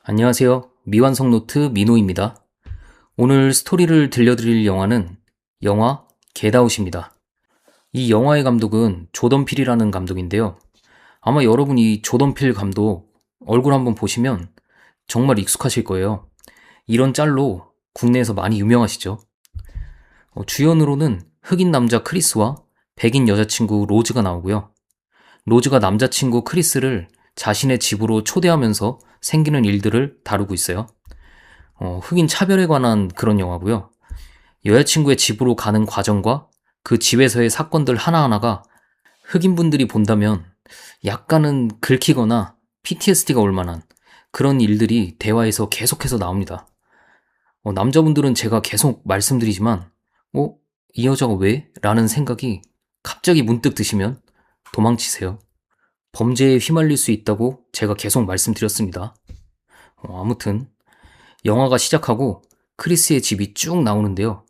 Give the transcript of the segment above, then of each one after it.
안녕하세요. 미완성 노트 민호입니다. 오늘 스토리를 들려드릴 영화는 영화 겟아웃입니다. 이 영화의 감독은 조던 필이라는 감독인데요. 아마 여러분이 조던 필 감독 얼굴 한번 보시면 정말 익숙하실 거예요. 이런 짤로 국내에서 많이 유명하시죠. 주연으로는 흑인 남자 크리스와 백인 여자친구 로즈가 나오고요. 로즈가 남자친구 크리스를 자신의 집으로 초대하면서 생기는 일들을 다루고 있어요. 흑인 차별에 관한 그런 영화고요. 여자친구의 집으로 가는 과정과 그 집에서의 사건들 하나하나가 흑인분들이 본다면 약간은 긁히거나 PTSD가 올 만한 그런 일들이 대화에서 계속해서 나옵니다. 남자분들은 제가 계속 말씀드리지만 이 여자가 왜? 라는 생각이 갑자기 문득 드시면 도망치세요. 범죄에 휘말릴 수 있다고 제가 계속 말씀드렸습니다. 아무튼 영화가 시작하고 크리스의 집이 쭉 나오는데요.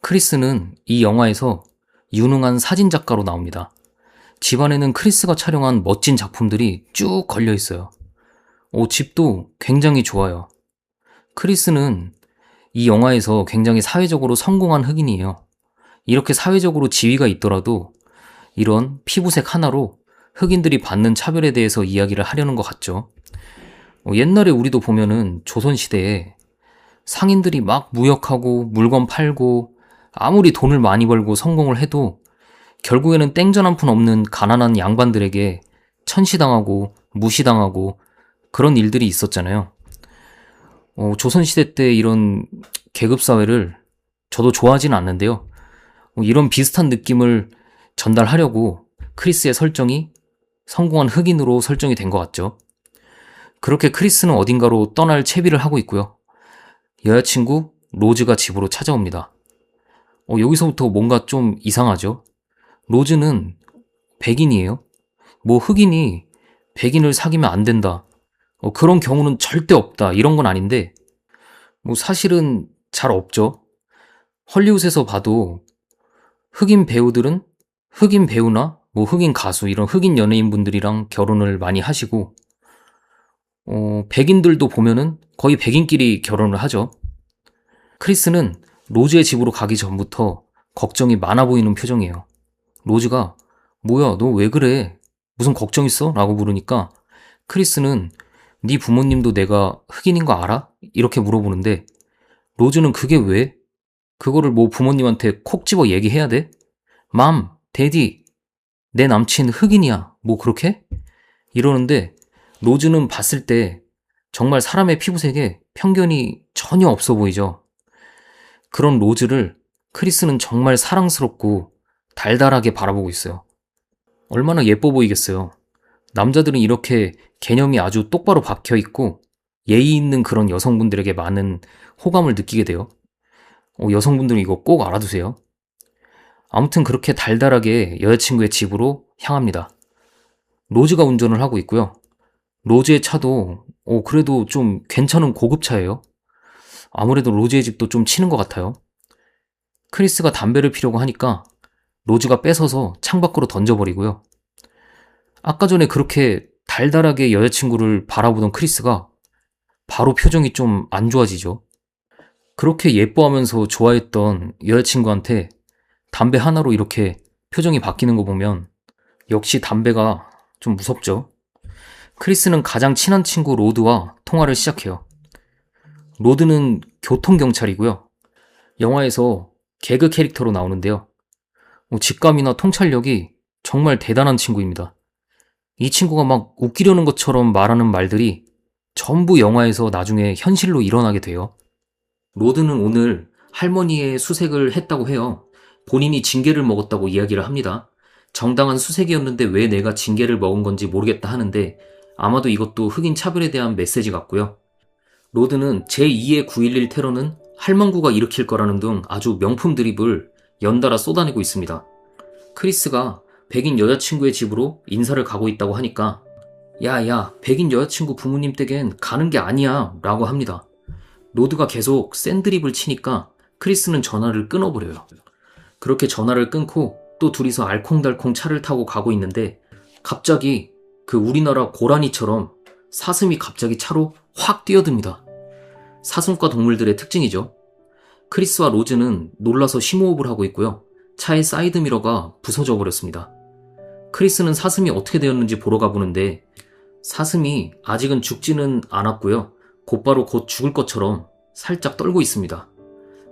크리스는 이 영화에서 유능한 사진작가로 나옵니다. 집안에는 크리스가 촬영한 멋진 작품들이 쭉 걸려 있어요. 집도 굉장히 좋아요. 크리스는 이 영화에서 굉장히 사회적으로 성공한 흑인이에요. 이렇게 사회적으로 지위가 있더라도 이런 피부색 하나로 흑인들이 받는 차별에 대해서 이야기를 하려는 것 같죠. 옛날에 우리도 보면은 조선시대에 상인들이 막 무역하고 물건 팔고 아무리 돈을 많이 벌고 성공을 해도 결국에는 땡전 한 푼 없는 가난한 양반들에게 천시당하고 무시당하고 그런 일들이 있었잖아요. 조선시대 때 이런 계급사회를 저도 좋아하진 않는데요. 이런 비슷한 느낌을 전달하려고 크리스의 설정이 성공한 흑인으로 설정이 된 것 같죠. 그렇게 크리스는 어딘가로 떠날 채비를 하고 있고요. 여자친구 로즈가 집으로 찾아옵니다. 여기서부터 뭔가 좀 이상하죠. 로즈는 백인이에요. 흑인이 백인을 사귀면 안 된다. 그런 경우는 절대 없다. 이런 건 아닌데 사실은 잘 없죠. 헐리우드에서 봐도 흑인 배우들은 흑인 배우나 흑인 가수 이런 흑인 연예인분들이랑 결혼을 많이 하시고 백인들도 보면은 거의 백인끼리 결혼을 하죠. 크리스는 로즈의 집으로 가기 전부터 걱정이 많아 보이는 표정이에요. 로즈가 뭐야 너 왜 그래? 무슨 걱정 있어? 라고 물으니까 크리스는 네 부모님도 내가 흑인인 거 알아? 이렇게 물어보는데 로즈는 그게 왜? 그거를 부모님한테 콕 집어 얘기해야 돼? 맘, 데디, 내 남친 흑인이야. 그렇게? 이러는데 로즈는 봤을 때 정말 사람의 피부색에 편견이 전혀 없어 보이죠. 그런 로즈를 크리스는 정말 사랑스럽고 달달하게 바라보고 있어요. 얼마나 예뻐 보이겠어요. 남자들은 이렇게 개념이 아주 똑바로 박혀 있고 예의 있는 그런 여성분들에게 많은 호감을 느끼게 돼요. 여성분들은 이거 꼭 알아두세요. 아무튼 그렇게 달달하게 여자친구의 집으로 향합니다. 로즈가 운전을 하고 있고요. 로즈의 차도 그래도 좀 괜찮은 고급차예요. 아무래도 로즈의 집도 좀 치는 것 같아요. 크리스가 담배를 피려고 하니까 로즈가 뺏어서 창밖으로 던져버리고요. 아까 전에 그렇게 달달하게 여자친구를 바라보던 크리스가 바로 표정이 좀 안 좋아지죠. 그렇게 예뻐하면서 좋아했던 여자친구한테 담배 하나로 이렇게 표정이 바뀌는 거 보면 역시 담배가 좀 무섭죠. 크리스는 가장 친한 친구 로드와 통화를 시작해요. 로드는 교통경찰이고요. 영화에서 개그 캐릭터로 나오는데요. 직감이나 통찰력이 정말 대단한 친구입니다. 이 친구가 막 웃기려는 것처럼 말하는 말들이 전부 영화에서 나중에 현실로 일어나게 돼요. 로드는 오늘 할머니의 수색을 했다고 해요. 본인이 징계를 먹었다고 이야기를 합니다. 정당한 수색이었는데 왜 내가 징계를 먹은 건지 모르겠다 하는데 아마도 이것도 흑인 차별에 대한 메시지 같고요. 로드는 제2의 9.11 테러는 할망구가 일으킬 거라는 등 아주 명품 드립을 연달아 쏟아내고 있습니다. 크리스가 백인 여자친구의 집으로 인사를 가고 있다고 하니까 야, 백인 여자친구 부모님 댁엔 가는 게 아니야 라고 합니다. 로드가 계속 센 드립을 치니까 크리스는 전화를 끊어버려요. 그렇게 전화를 끊고 또 둘이서 알콩달콩 차를 타고 가고 있는데 갑자기 그 우리나라 고라니처럼 사슴이 갑자기 차로 확 뛰어듭니다. 사슴과 동물들의 특징이죠. 크리스와 로즈는 놀라서 심호흡을 하고 있고요. 차의 사이드미러가 부서져 버렸습니다. 크리스는 사슴이 어떻게 되었는지 보러 가보는데 사슴이 아직은 죽지는 않았고요. 곧바로 곧 죽을 것처럼 살짝 떨고 있습니다.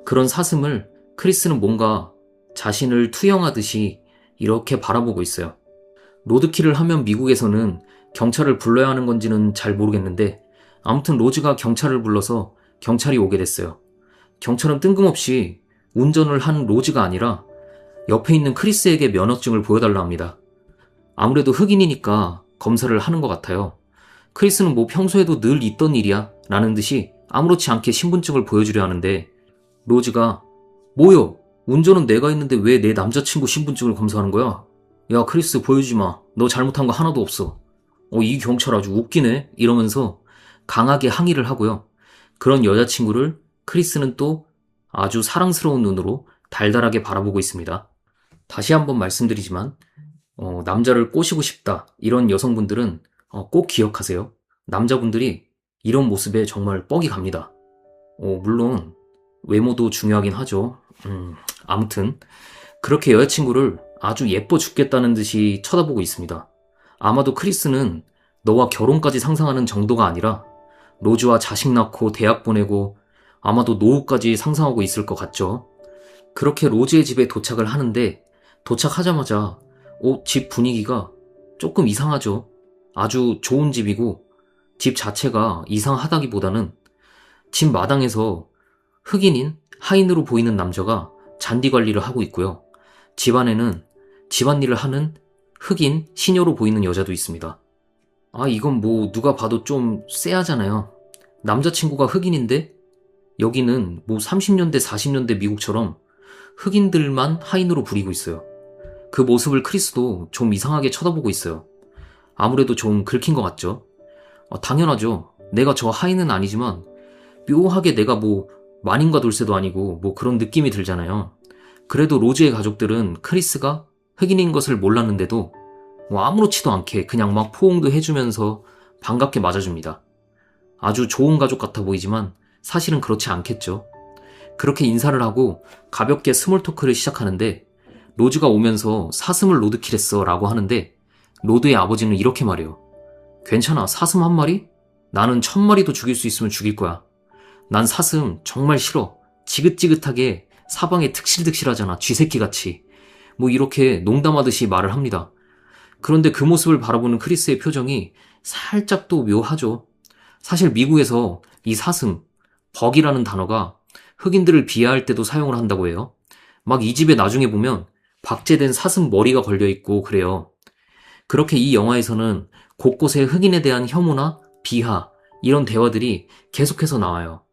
그런 사슴을 크리스는 뭔가 자신을 투영하듯이 이렇게 바라보고 있어요. 로드킬을 하면 미국에서는 경찰을 불러야 하는 건지는 잘 모르겠는데 아무튼 로즈가 경찰을 불러서 경찰이 오게 됐어요. 경찰은 뜬금없이 운전을 한 로즈가 아니라 옆에 있는 크리스에게 면허증을 보여달라 합니다. 아무래도 흑인이니까 검사를 하는 것 같아요. 크리스는 뭐 평소에도 늘 있던 일이야 라는 듯이 아무렇지 않게 신분증을 보여주려 하는데 로즈가 뭐요? 운전은 내가 했는데 왜 내 남자친구 신분증을 검사하는 거야? 야 크리스 보여주지 마. 너 잘못한 거 하나도 없어. 이 경찰 아주 웃기네 이러면서 강하게 항의를 하고요. 그런 여자친구를 크리스는 또 아주 사랑스러운 눈으로 달달하게 바라보고 있습니다. 다시 한번 말씀드리지만 남자를 꼬시고 싶다 이런 여성분들은 꼭 기억하세요. 남자분들이 이런 모습에 정말 뻑이 갑니다. 물론 외모도 중요하긴 하죠. 아무튼 그렇게 여자친구를 아주 예뻐 죽겠다는 듯이 쳐다보고 있습니다. 아마도 크리스는 너와 결혼까지 상상하는 정도가 아니라 로즈와 자식 낳고 대학 보내고 아마도 노후까지 상상하고 있을 것 같죠. 그렇게 로즈의 집에 도착을 하는데 도착하자마자 집 분위기가 조금 이상하죠. 아주 좋은 집이고 집 자체가 이상하다기보다는 집 마당에서 흑인인 하인으로 보이는 남자가 잔디 관리를 하고 있고요. 집안에는 집안일을 하는 흑인 시녀로 보이는 여자도 있습니다. 이건 뭐 누가 봐도 좀 쎄하잖아요. 남자친구가 흑인인데 여기는 뭐 30년대 40년대 미국처럼 흑인들만 하인으로 부리고 있어요. 그 모습을 크리스도 좀 이상하게 쳐다보고 있어요. 아무래도 좀 긁힌 것 같죠? 당연하죠. 내가 저 하인은 아니지만 묘하게 내가 뭐 마님과 돌쇠도 아니고 뭐 그런 느낌이 들잖아요. 그래도 로즈의 가족들은 크리스가 흑인인 것을 몰랐는데도 뭐 아무렇지도 않게 그냥 막 포옹도 해주면서 반갑게 맞아줍니다. 아주 좋은 가족 같아 보이지만 사실은 그렇지 않겠죠. 그렇게 인사를 하고 가볍게 스몰 토크를 시작하는데 로즈가 오면서 사슴을 로드킬했어 라고 하는데 로드의 아버지는 이렇게 말해요. 괜찮아, 사슴 한 마리? 나는 1000마리도 죽일 수 있으면 죽일 거야. 난 사슴 정말 싫어. 지긋지긋하게 사방에 득실득실하잖아, 쥐새끼같이. 뭐 이렇게 농담하듯이 말을 합니다. 그런데 그 모습을 바라보는 크리스의 표정이 살짝 또 묘하죠. 사실 미국에서 이 사슴, 버기라는 단어가 흑인들을 비하할 때도 사용을 한다고 해요. 막 이 집에 나중에 보면 박제된 사슴 머리가 걸려있고 그래요. 그렇게 이 영화에서는 곳곳에 흑인에 대한 혐오나 비하 이런 대화들이 계속해서 나와요.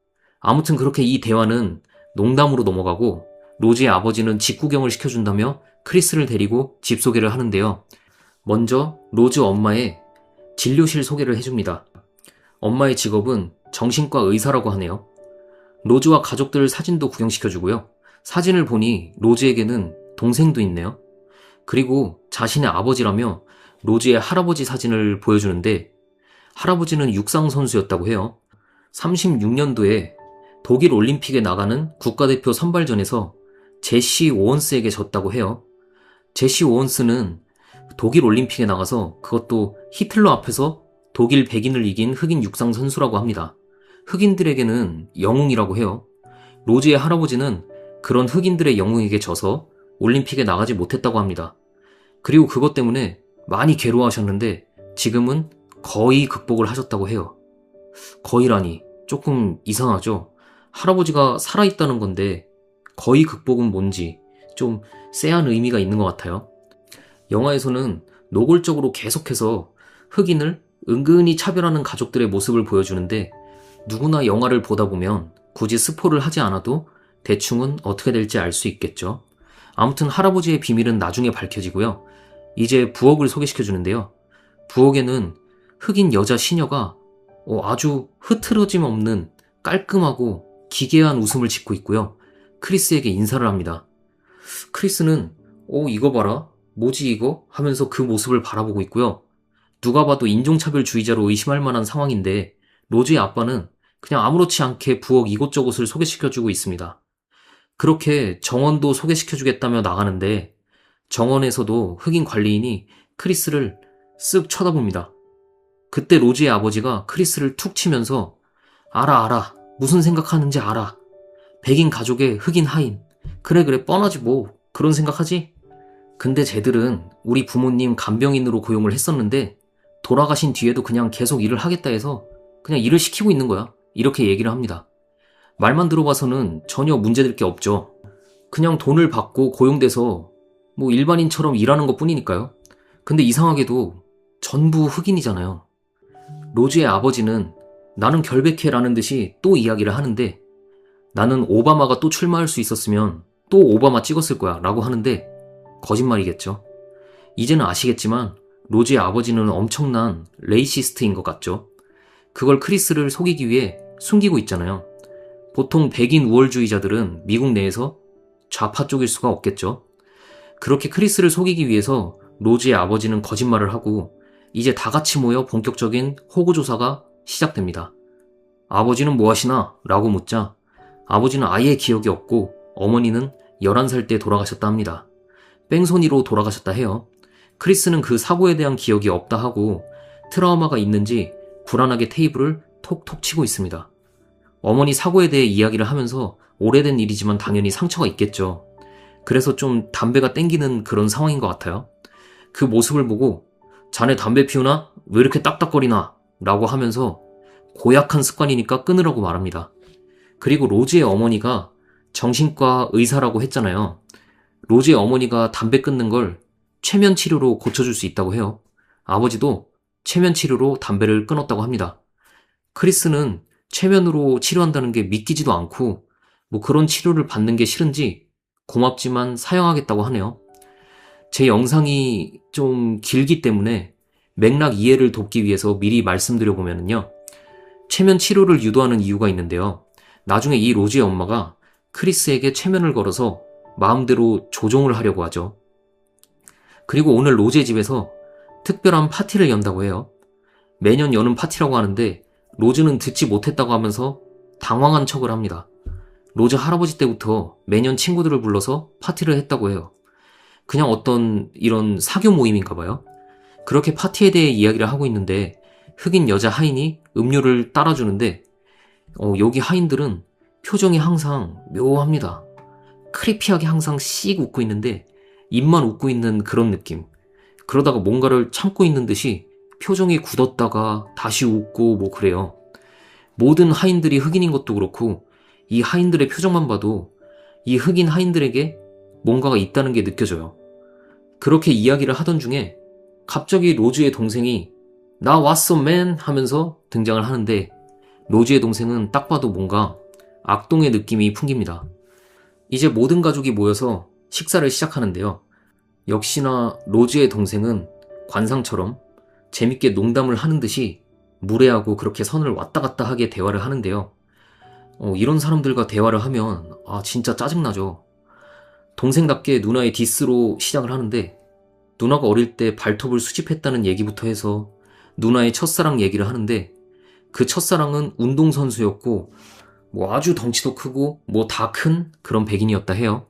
아무튼 그렇게 이 대화는 농담으로 넘어가고 로즈의 아버지는 집 구경을 시켜준다며 크리스를 데리고 집 소개를 하는데요. 먼저 로즈 엄마의 진료실 소개를 해줍니다. 엄마의 직업은 정신과 의사라고 하네요. 로즈와 가족들 사진도 구경시켜주고요. 사진을 보니 로즈에게는 동생도 있네요. 그리고 자신의 아버지라며 로즈의 할아버지 사진을 보여주는데 할아버지는 육상 선수였다고 해요. 36년도에 독일 올림픽에 나가는 국가대표 선발전에서 제시 오원스에게 졌다고 해요. 제시 오원스는 독일 올림픽에 나가서 그것도 히틀러 앞에서 독일 백인을 이긴 흑인 육상 선수라고 합니다. 흑인들에게는 영웅이라고 해요. 로즈의 할아버지는 그런 흑인들의 영웅에게 져서 올림픽에 나가지 못했다고 합니다. 그리고 그것 때문에 많이 괴로워하셨는데 지금은 거의 극복을 하셨다고 해요. 거의라니 조금 이상하죠? 할아버지가 살아있다는 건데 거의 극복은 뭔지 좀 쎄한 의미가 있는 것 같아요. 영화에서는 노골적으로 계속해서 흑인을 은근히 차별하는 가족들의 모습을 보여주는데 누구나 영화를 보다 보면 굳이 스포를 하지 않아도 대충은 어떻게 될지 알 수 있겠죠. 아무튼 할아버지의 비밀은 나중에 밝혀지고요. 이제 부엌을 소개시켜주는데요. 부엌에는 흑인 여자 시녀가 아주 흐트러짐 없는 깔끔하고 기괴한 웃음을 짓고 있고요. 크리스에게 인사를 합니다. 크리스는 이거 봐라, 뭐지 이거? 하면서 그 모습을 바라보고 있고요. 누가 봐도 인종차별주의자로 의심할 만한 상황인데 로즈의 아빠는 그냥 아무렇지 않게 부엌 이곳저곳을 소개시켜주고 있습니다. 그렇게 정원도 소개시켜주겠다며 나가는데 정원에서도 흑인 관리인이 크리스를 쓱 쳐다봅니다. 그때 로즈의 아버지가 크리스를 툭 치면서 알아. 무슨 생각하는지 알아. 백인 가족의 흑인 하인. 그래 뻔하지 뭐. 그런 생각하지? 근데 쟤들은 우리 부모님 간병인으로 고용을 했었는데 돌아가신 뒤에도 그냥 계속 일을 하겠다 해서 그냥 일을 시키고 있는 거야. 이렇게 얘기를 합니다. 말만 들어봐서는 전혀 문제될 게 없죠. 그냥 돈을 받고 고용돼서 뭐 일반인처럼 일하는 것 뿐이니까요. 근데 이상하게도 전부 흑인이잖아요. 로즈의 아버지는 나는 결백해라는 듯이 또 이야기를 하는데 나는 오바마가 또 출마할 수 있었으면 또 오바마 찍었을 거야 라고 하는데 거짓말이겠죠. 이제는 아시겠지만 로즈의 아버지는 엄청난 레이시스트인 것 같죠. 그걸 크리스를 속이기 위해 숨기고 있잖아요. 보통 백인 우월주의자들은 미국 내에서 좌파 쪽일 수가 없겠죠. 그렇게 크리스를 속이기 위해서 로즈의 아버지는 거짓말을 하고 이제 다 같이 모여 본격적인 호구조사가 시작됩니다. 아버지는 뭐 하시나? 라고 묻자 아버지는 아예 기억이 없고 어머니는 11살 때 돌아가셨다 합니다. 뺑소니로 돌아가셨다 해요. 크리스는 그 사고에 대한 기억이 없다 하고 트라우마가 있는지 불안하게 테이블을 톡톡 치고 있습니다. 어머니 사고에 대해 이야기를 하면서 오래된 일이지만 당연히 상처가 있겠죠. 그래서 좀 담배가 땡기는 그런 상황인 것 같아요. 그 모습을 보고 자네 담배 피우나? 왜 이렇게 딱딱거리나? 라고 하면서 고약한 습관이니까 끊으라고 말합니다. 그리고 로즈의 어머니가 정신과 의사라고 했잖아요. 로즈의 어머니가 담배 끊는 걸 최면 치료로 고쳐줄 수 있다고 해요. 아버지도 최면 치료로 담배를 끊었다고 합니다. 크리스는 최면으로 치료한다는 게 믿기지도 않고 뭐 그런 치료를 받는 게 싫은지 고맙지만 사양하겠다고 하네요. 제 영상이 좀 길기 때문에 맥락 이해를 돕기 위해서 미리 말씀드려보면요. 최면 치료를 유도하는 이유가 있는데요. 나중에 이 로즈의 엄마가 크리스에게 최면을 걸어서 마음대로 조종을 하려고 하죠. 그리고 오늘 로즈의 집에서 특별한 파티를 연다고 해요. 매년 여는 파티라고 하는데 로즈는 듣지 못했다고 하면서 당황한 척을 합니다. 로즈 할아버지 때부터 매년 친구들을 불러서 파티를 했다고 해요. 그냥 어떤 이런 사교 모임인가 봐요. 그렇게 파티에 대해 이야기를 하고 있는데 흑인 여자 하인이 음료를 따라주는데 여기 하인들은 표정이 항상 묘합니다. 크리피하게 항상 씩 웃고 있는데 입만 웃고 있는 그런 느낌. 그러다가 뭔가를 참고 있는 듯이 표정이 굳었다가 다시 웃고 뭐 그래요. 모든 하인들이 흑인인 것도 그렇고 이 하인들의 표정만 봐도 이 흑인 하인들에게 뭔가가 있다는 게 느껴져요. 그렇게 이야기를 하던 중에 갑자기 로즈의 동생이 나 왔어 맨 하면서 등장을 하는데 로즈의 동생은 딱 봐도 뭔가 악동의 느낌이 풍깁니다. 이제 모든 가족이 모여서 식사를 시작하는데요. 역시나 로즈의 동생은 관상처럼 재밌게 농담을 하는 듯이 무례하고 그렇게 선을 왔다 갔다 하게 대화를 하는데요. 이런 사람들과 대화를 하면 진짜 짜증나죠. 동생답게 누나의 디스로 시작을 하는데 누나가 어릴 때 발톱을 수집했다는 얘기부터 해서 누나의 첫사랑 얘기를 하는데 그 첫사랑은 운동선수였고 뭐 아주 덩치도 크고 뭐 다 큰 그런 백인이었다 해요.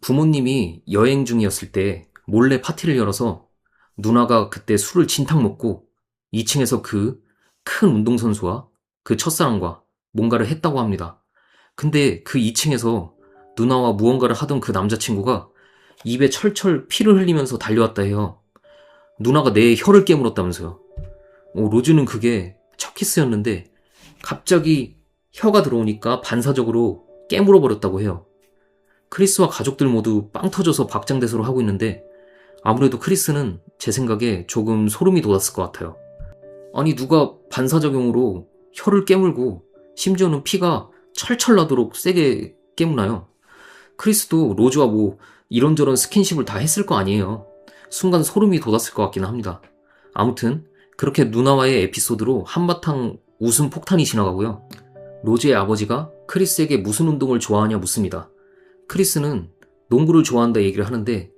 부모님이 여행 중이었을 때 몰래 파티를 열어서 누나가 그때 술을 진탕 먹고 2층에서 그 큰 운동선수와 그 첫사랑과 뭔가를 했다고 합니다. 근데 그 2층에서 누나와 무언가를 하던 그 남자친구가 입에 철철 피를 흘리면서 달려왔다 해요. 누나가 내 혀를 깨물었다면서요. 로즈는 그게 첫 키스였는데 갑자기 혀가 들어오니까 반사적으로 깨물어버렸다고 해요. 크리스와 가족들 모두 빵 터져서 박장대소를 하고 있는데 아무래도 크리스는 제 생각에 조금 소름이 돋았을 것 같아요. 아니 누가 반사작용으로 혀를 깨물고 심지어는 피가 철철 나도록 세게 깨무나요? 크리스도 로즈와 뭐 이런저런 스킨십을 다 했을 거 아니에요. 순간 소름이 돋았을 것 같긴 합니다. 아무튼 그렇게 누나와의 에피소드로 한바탕 웃음 폭탄이 지나가고요. 로즈의 아버지가 크리스에게 무슨 운동을 좋아하냐 묻습니다. 크리스는 농구를 좋아한다 얘기를 하는데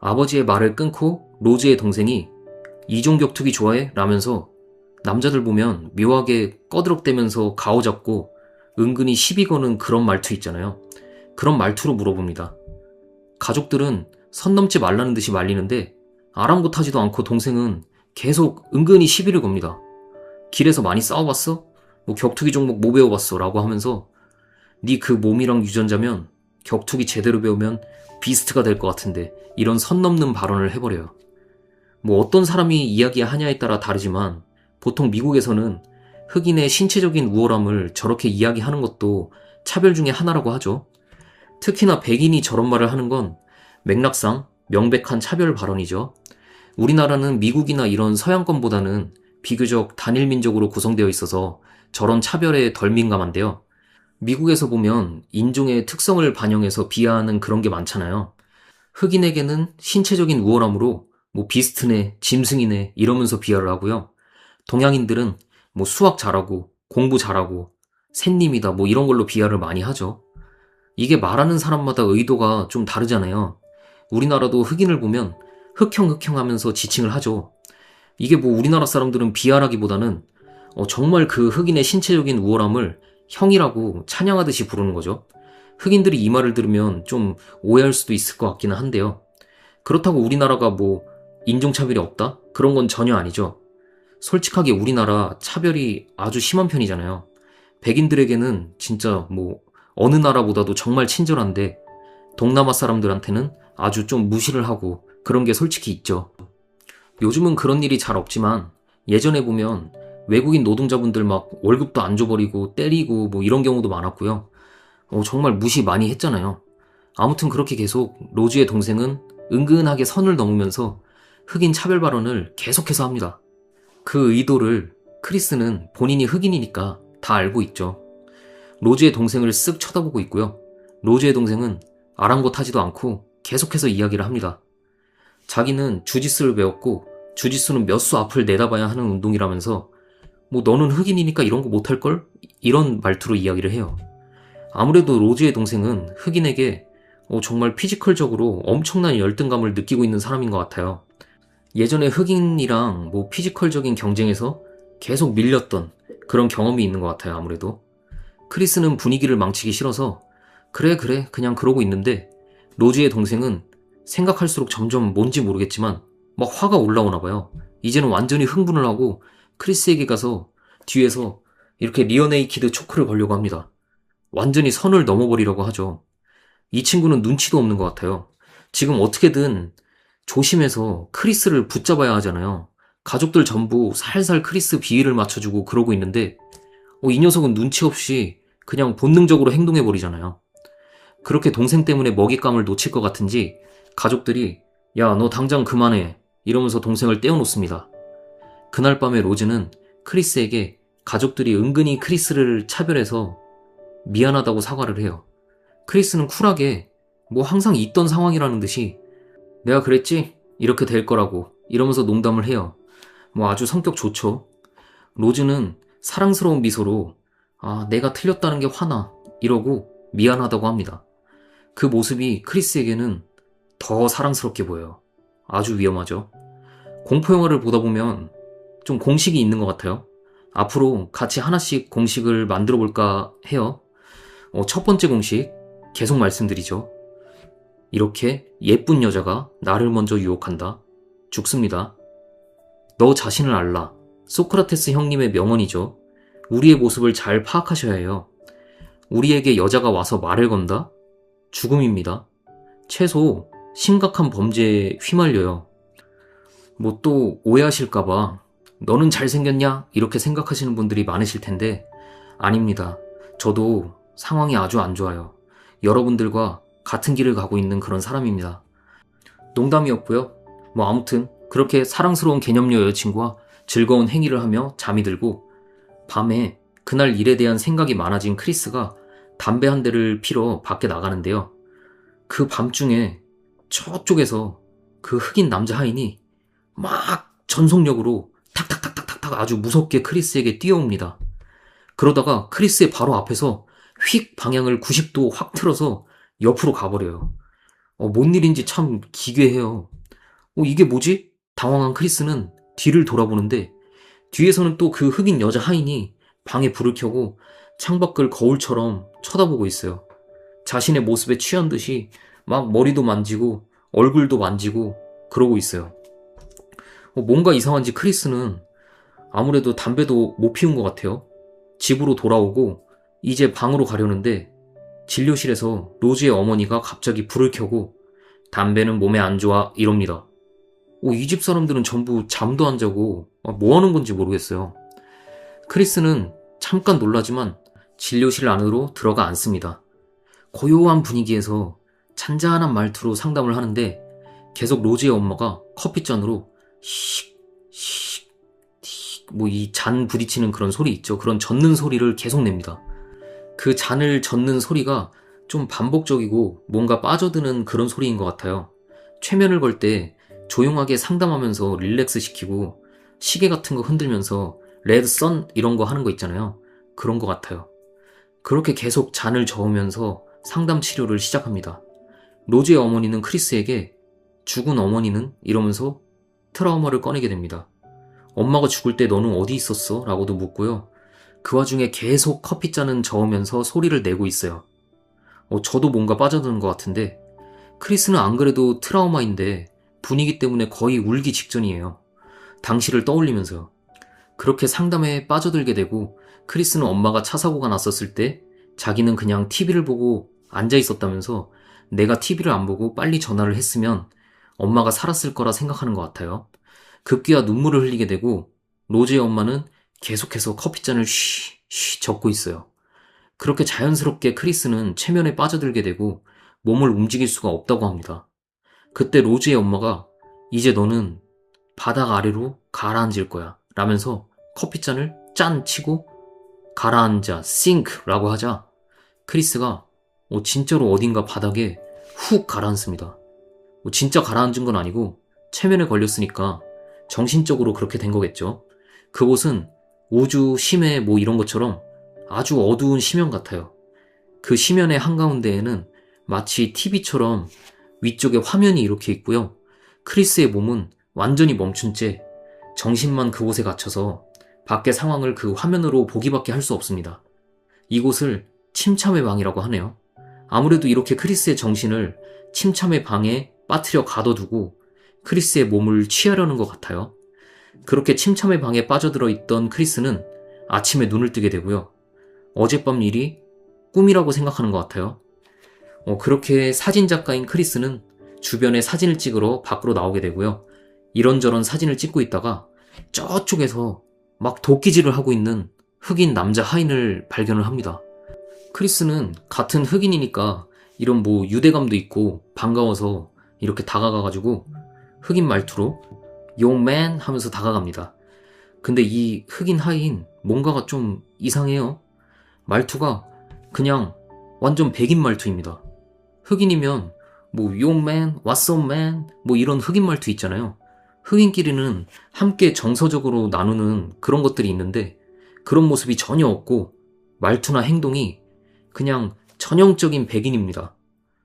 아버지의 말을 끊고 로즈의 동생이 이종격투기 좋아해? 라면서 남자들 보면 묘하게 꺼드럭대면서 가오잡고 은근히 시비 거는 그런 말투 있잖아요. 그런 말투로 물어봅니다. 가족들은 선 넘지 말라는 듯이 말리는데 아랑곳하지도 않고 동생은 계속 은근히 시비를 겁니다. 길에서 많이 싸워봤어? 뭐 격투기 종목 뭐 배워봤어? 라고 하면서 네 그 몸이랑 유전자면 격투기 제대로 배우면 비스트가 될 것 같은데, 이런 선 넘는 발언을 해버려요. 뭐 어떤 사람이 이야기하냐에 따라 다르지만 보통 미국에서는 흑인의 신체적인 우월함을 저렇게 이야기하는 것도 차별 중에 하나라고 하죠. 특히나 백인이 저런 말을 하는 건 맥락상 명백한 차별 발언이죠. 우리나라는 미국이나 이런 서양권보다는 비교적 단일 민족으로 구성되어 있어서 저런 차별에 덜 민감한데요. 미국에서 보면 인종의 특성을 반영해서 비하하는 그런 게 많잖아요. 흑인에게는 신체적인 우월함으로 뭐 비스트네, 짐승이네 이러면서 비하를 하고요. 동양인들은 뭐 수학 잘하고 공부 잘하고 샌님이다 뭐 이런 걸로 비하를 많이 하죠. 이게 말하는 사람마다 의도가 좀 다르잖아요. 우리나라도 흑인을 보면 흑형 하면서 지칭을 하죠. 이게 뭐 우리나라 사람들은 비하라기보다는 정말 그 흑인의 신체적인 우월함을 형이라고 찬양하듯이 부르는 거죠. 흑인들이 이 말을 들으면 좀 오해할 수도 있을 것 같기는 한데요. 그렇다고 우리나라가 뭐 인종차별이 없다? 그런 건 전혀 아니죠. 솔직하게 우리나라 차별이 아주 심한 편이잖아요. 백인들에게는 진짜 뭐 어느 나라보다도 정말 친절한데 동남아 사람들한테는 아주 좀 무시를 하고 그런 게 솔직히 있죠. 요즘은 그런 일이 잘 없지만 예전에 보면 외국인 노동자분들 막 월급도 안 줘버리고 때리고 뭐 이런 경우도 많았고요. 정말 무시 많이 했잖아요. 아무튼 그렇게 계속 로즈의 동생은 은근하게 선을 넘으면서 흑인 차별 발언을 계속해서 합니다. 그 의도를 크리스는 본인이 흑인이니까 다 알고 있죠. 로즈의 동생을 쓱 쳐다보고 있고요. 로즈의 동생은 아랑곳하지도 않고 계속해서 이야기를 합니다. 자기는 주짓수를 배웠고 주짓수는 몇 수 앞을 내다봐야 하는 운동이라면서 뭐 너는 흑인이니까 이런 거 못할걸? 이런 말투로 이야기를 해요. 아무래도 로즈의 동생은 흑인에게 정말 피지컬적으로 엄청난 열등감을 느끼고 있는 사람인 것 같아요. 예전에 흑인이랑 뭐 피지컬적인 경쟁에서 계속 밀렸던 그런 경험이 있는 것 같아요. 아무래도 크리스는 분위기를 망치기 싫어서 그래 그냥 그러고 있는데 로즈의 동생은 생각할수록 점점 뭔지 모르겠지만 막 화가 올라오나 봐요. 이제는 완전히 흥분을 하고 크리스에게 가서 뒤에서 이렇게 리어네이키드 초크를 걸려고 합니다. 완전히 선을 넘어버리려고 하죠. 이 친구는 눈치도 없는 것 같아요. 지금 어떻게든 조심해서 크리스를 붙잡아야 하잖아요. 가족들 전부 살살 크리스 비위를 맞춰주고 그러고 있는데 이 녀석은 눈치 없이 그냥 본능적으로 행동해버리잖아요. 그렇게 동생 때문에 먹잇감을 놓칠 것 같은지 가족들이 야, 너 당장 그만해 이러면서 동생을 떼어놓습니다. 그날 밤에 로즈는 크리스에게 가족들이 은근히 크리스를 차별해서 미안하다고 사과를 해요. 크리스는 쿨하게 뭐 항상 있던 상황이라는 듯이 내가 그랬지? 이렇게 될 거라고 이러면서 농담을 해요. 뭐 아주 성격 좋죠. 로즈는 사랑스러운 미소로 내가 틀렸다는 게 화나 이러고 미안하다고 합니다. 그 모습이 크리스에게는 더 사랑스럽게 보여요. 아주 위험하죠. 공포영화를 보다 보면 좀 공식이 있는 것 같아요. 앞으로 같이 하나씩 공식을 만들어 볼까 해요. 첫 번째 공식 계속 말씀드리죠. 이렇게 예쁜 여자가 나를 먼저 유혹한다. 죽습니다. 너 자신을 알라. 소크라테스 형님의 명언이죠. 우리의 모습을 잘 파악하셔야 해요. 우리에게 여자가 와서 말을 건다? 죽음입니다. 최소 심각한 범죄에 휘말려요. 뭐 또 오해하실까봐 너는 잘생겼냐? 이렇게 생각하시는 분들이 많으실 텐데 아닙니다. 저도 상황이 아주 안 좋아요. 여러분들과 같은 길을 가고 있는 그런 사람입니다. 농담이었고요. 뭐 아무튼 그렇게 사랑스러운 개념녀 여자친구와 즐거운 행위를 하며 잠이 들고 밤에 그날 일에 대한 생각이 많아진 크리스가 담배 한 대를 피러 밖에 나가는데요. 그 밤중에 저쪽에서 그 흑인 남자 하인이 막 전속력으로 탁탁탁탁탁 아주 무섭게 크리스에게 뛰어옵니다. 그러다가 크리스의 바로 앞에서 휙 방향을 90도 확 틀어서 옆으로 가버려요. 뭔 일인지 참 기괴해요. 이게 뭐지? 당황한 크리스는 뒤를 돌아보는데 뒤에서는 또 그 흑인 여자 하인이 방에 불을 켜고 창밖을 거울처럼 쳐다보고 있어요. 자신의 모습에 취한 듯이 막 머리도 만지고 얼굴도 만지고 그러고 있어요. 뭔가 이상한지 크리스는 아무래도 담배도 못 피운 것 같아요. 집으로 돌아오고 이제 방으로 가려는데 진료실에서 로즈의 어머니가 갑자기 불을 켜고 담배는 몸에 안 좋아 이럽니다. 이 집 사람들은 전부 잠도 안 자고 뭐 하는 건지 모르겠어요. 크리스는 잠깐 놀라지만 진료실 안으로 들어가 앉습니다. 고요한 분위기에서 잔잔한 말투로 상담을 하는데 계속 로즈의 엄마가 커피잔으로 씩, 틱, 이 잔 부딪히는 그런 소리 있죠. 그런 젓는 소리를 계속 냅니다. 그 잔을 젓는 소리가 좀 반복적이고 뭔가 빠져드는 그런 소리인 것 같아요. 최면을 걸 때 조용하게 상담하면서 릴렉스 시키고 시계 같은 거 흔들면서 레드 선 이런 거 하는 거 있잖아요. 그런 것 같아요. 그렇게 계속 잔을 저으면서 상담 치료를 시작합니다. 로즈의 어머니는 크리스에게 죽은 어머니는? 이러면서 트라우마를 꺼내게 됩니다. 엄마가 죽을 때 너는 어디 있었어? 라고도 묻고요. 그 와중에 계속 커피잔은 저으면서 소리를 내고 있어요. 저도 뭔가 빠져드는 것 같은데 크리스는 안 그래도 트라우마인데 분위기 때문에 거의 울기 직전이에요. 당시를 떠올리면서요. 그렇게 상담에 빠져들게 되고 크리스는 엄마가 차 사고가 났었을 때 자기는 그냥 TV를 보고 앉아 있었다면서 내가 TV를 안 보고 빨리 전화를 했으면 엄마가 살았을 거라 생각하는 것 같아요. 급기야 눈물을 흘리게 되고 로즈의 엄마는 계속해서 커피잔을 쉬 젓고 있어요. 그렇게 자연스럽게 크리스는 최면에 빠져들게 되고 몸을 움직일 수가 없다고 합니다. 그때 로즈의 엄마가 이제 너는 바닥 아래로 가라앉을 거야 라면서 커피잔을 짠 치고 가라앉아 sink라고 하자 크리스가 진짜로 어딘가 바닥에 훅 가라앉습니다. 진짜 가라앉은 건 아니고 최면에 걸렸으니까 정신적으로 그렇게 된 거겠죠. 그곳은 우주, 심해 이런 것처럼 아주 어두운 심연 같아요. 그 심연의 한가운데에는 마치 TV처럼 위쪽에 화면이 이렇게 있고요. 크리스의 몸은 완전히 멈춘 채 정신만 그곳에 갇혀서 밖의 상황을 그 화면으로 보기밖에 할 수 없습니다. 이곳을 침참의 방이라고 하네요. 아무래도 이렇게 크리스의 정신을 침참의 방에 빠뜨려 가둬두고 크리스의 몸을 취하려는 것 같아요. 그렇게 침참의 방에 빠져들어 있던 크리스는 아침에 눈을 뜨게 되고요. 어젯밤 일이 꿈이라고 생각하는 것 같아요. 그렇게 사진작가인 크리스는 주변에 사진을 찍으러 밖으로 나오게 되고요. 이런저런 사진을 찍고 있다가 저쪽에서 막 도끼질을 하고 있는 흑인 남자 하인을 발견을 합니다. 크리스는 같은 흑인이니까 이런 유대감도 있고 반가워서 이렇게 다가가가지고 흑인 말투로 Young man 하면서 다가갑니다. 근데 이 흑인 하인 뭔가가 좀 이상해요. 말투가 그냥 완전 백인 말투입니다. 흑인이면 Young man, what's up man 이런 흑인 말투 있잖아요. 흑인끼리는 함께 정서적으로 나누는 그런 것들이 있는데 그런 모습이 전혀 없고 말투나 행동이 그냥 전형적인 백인입니다.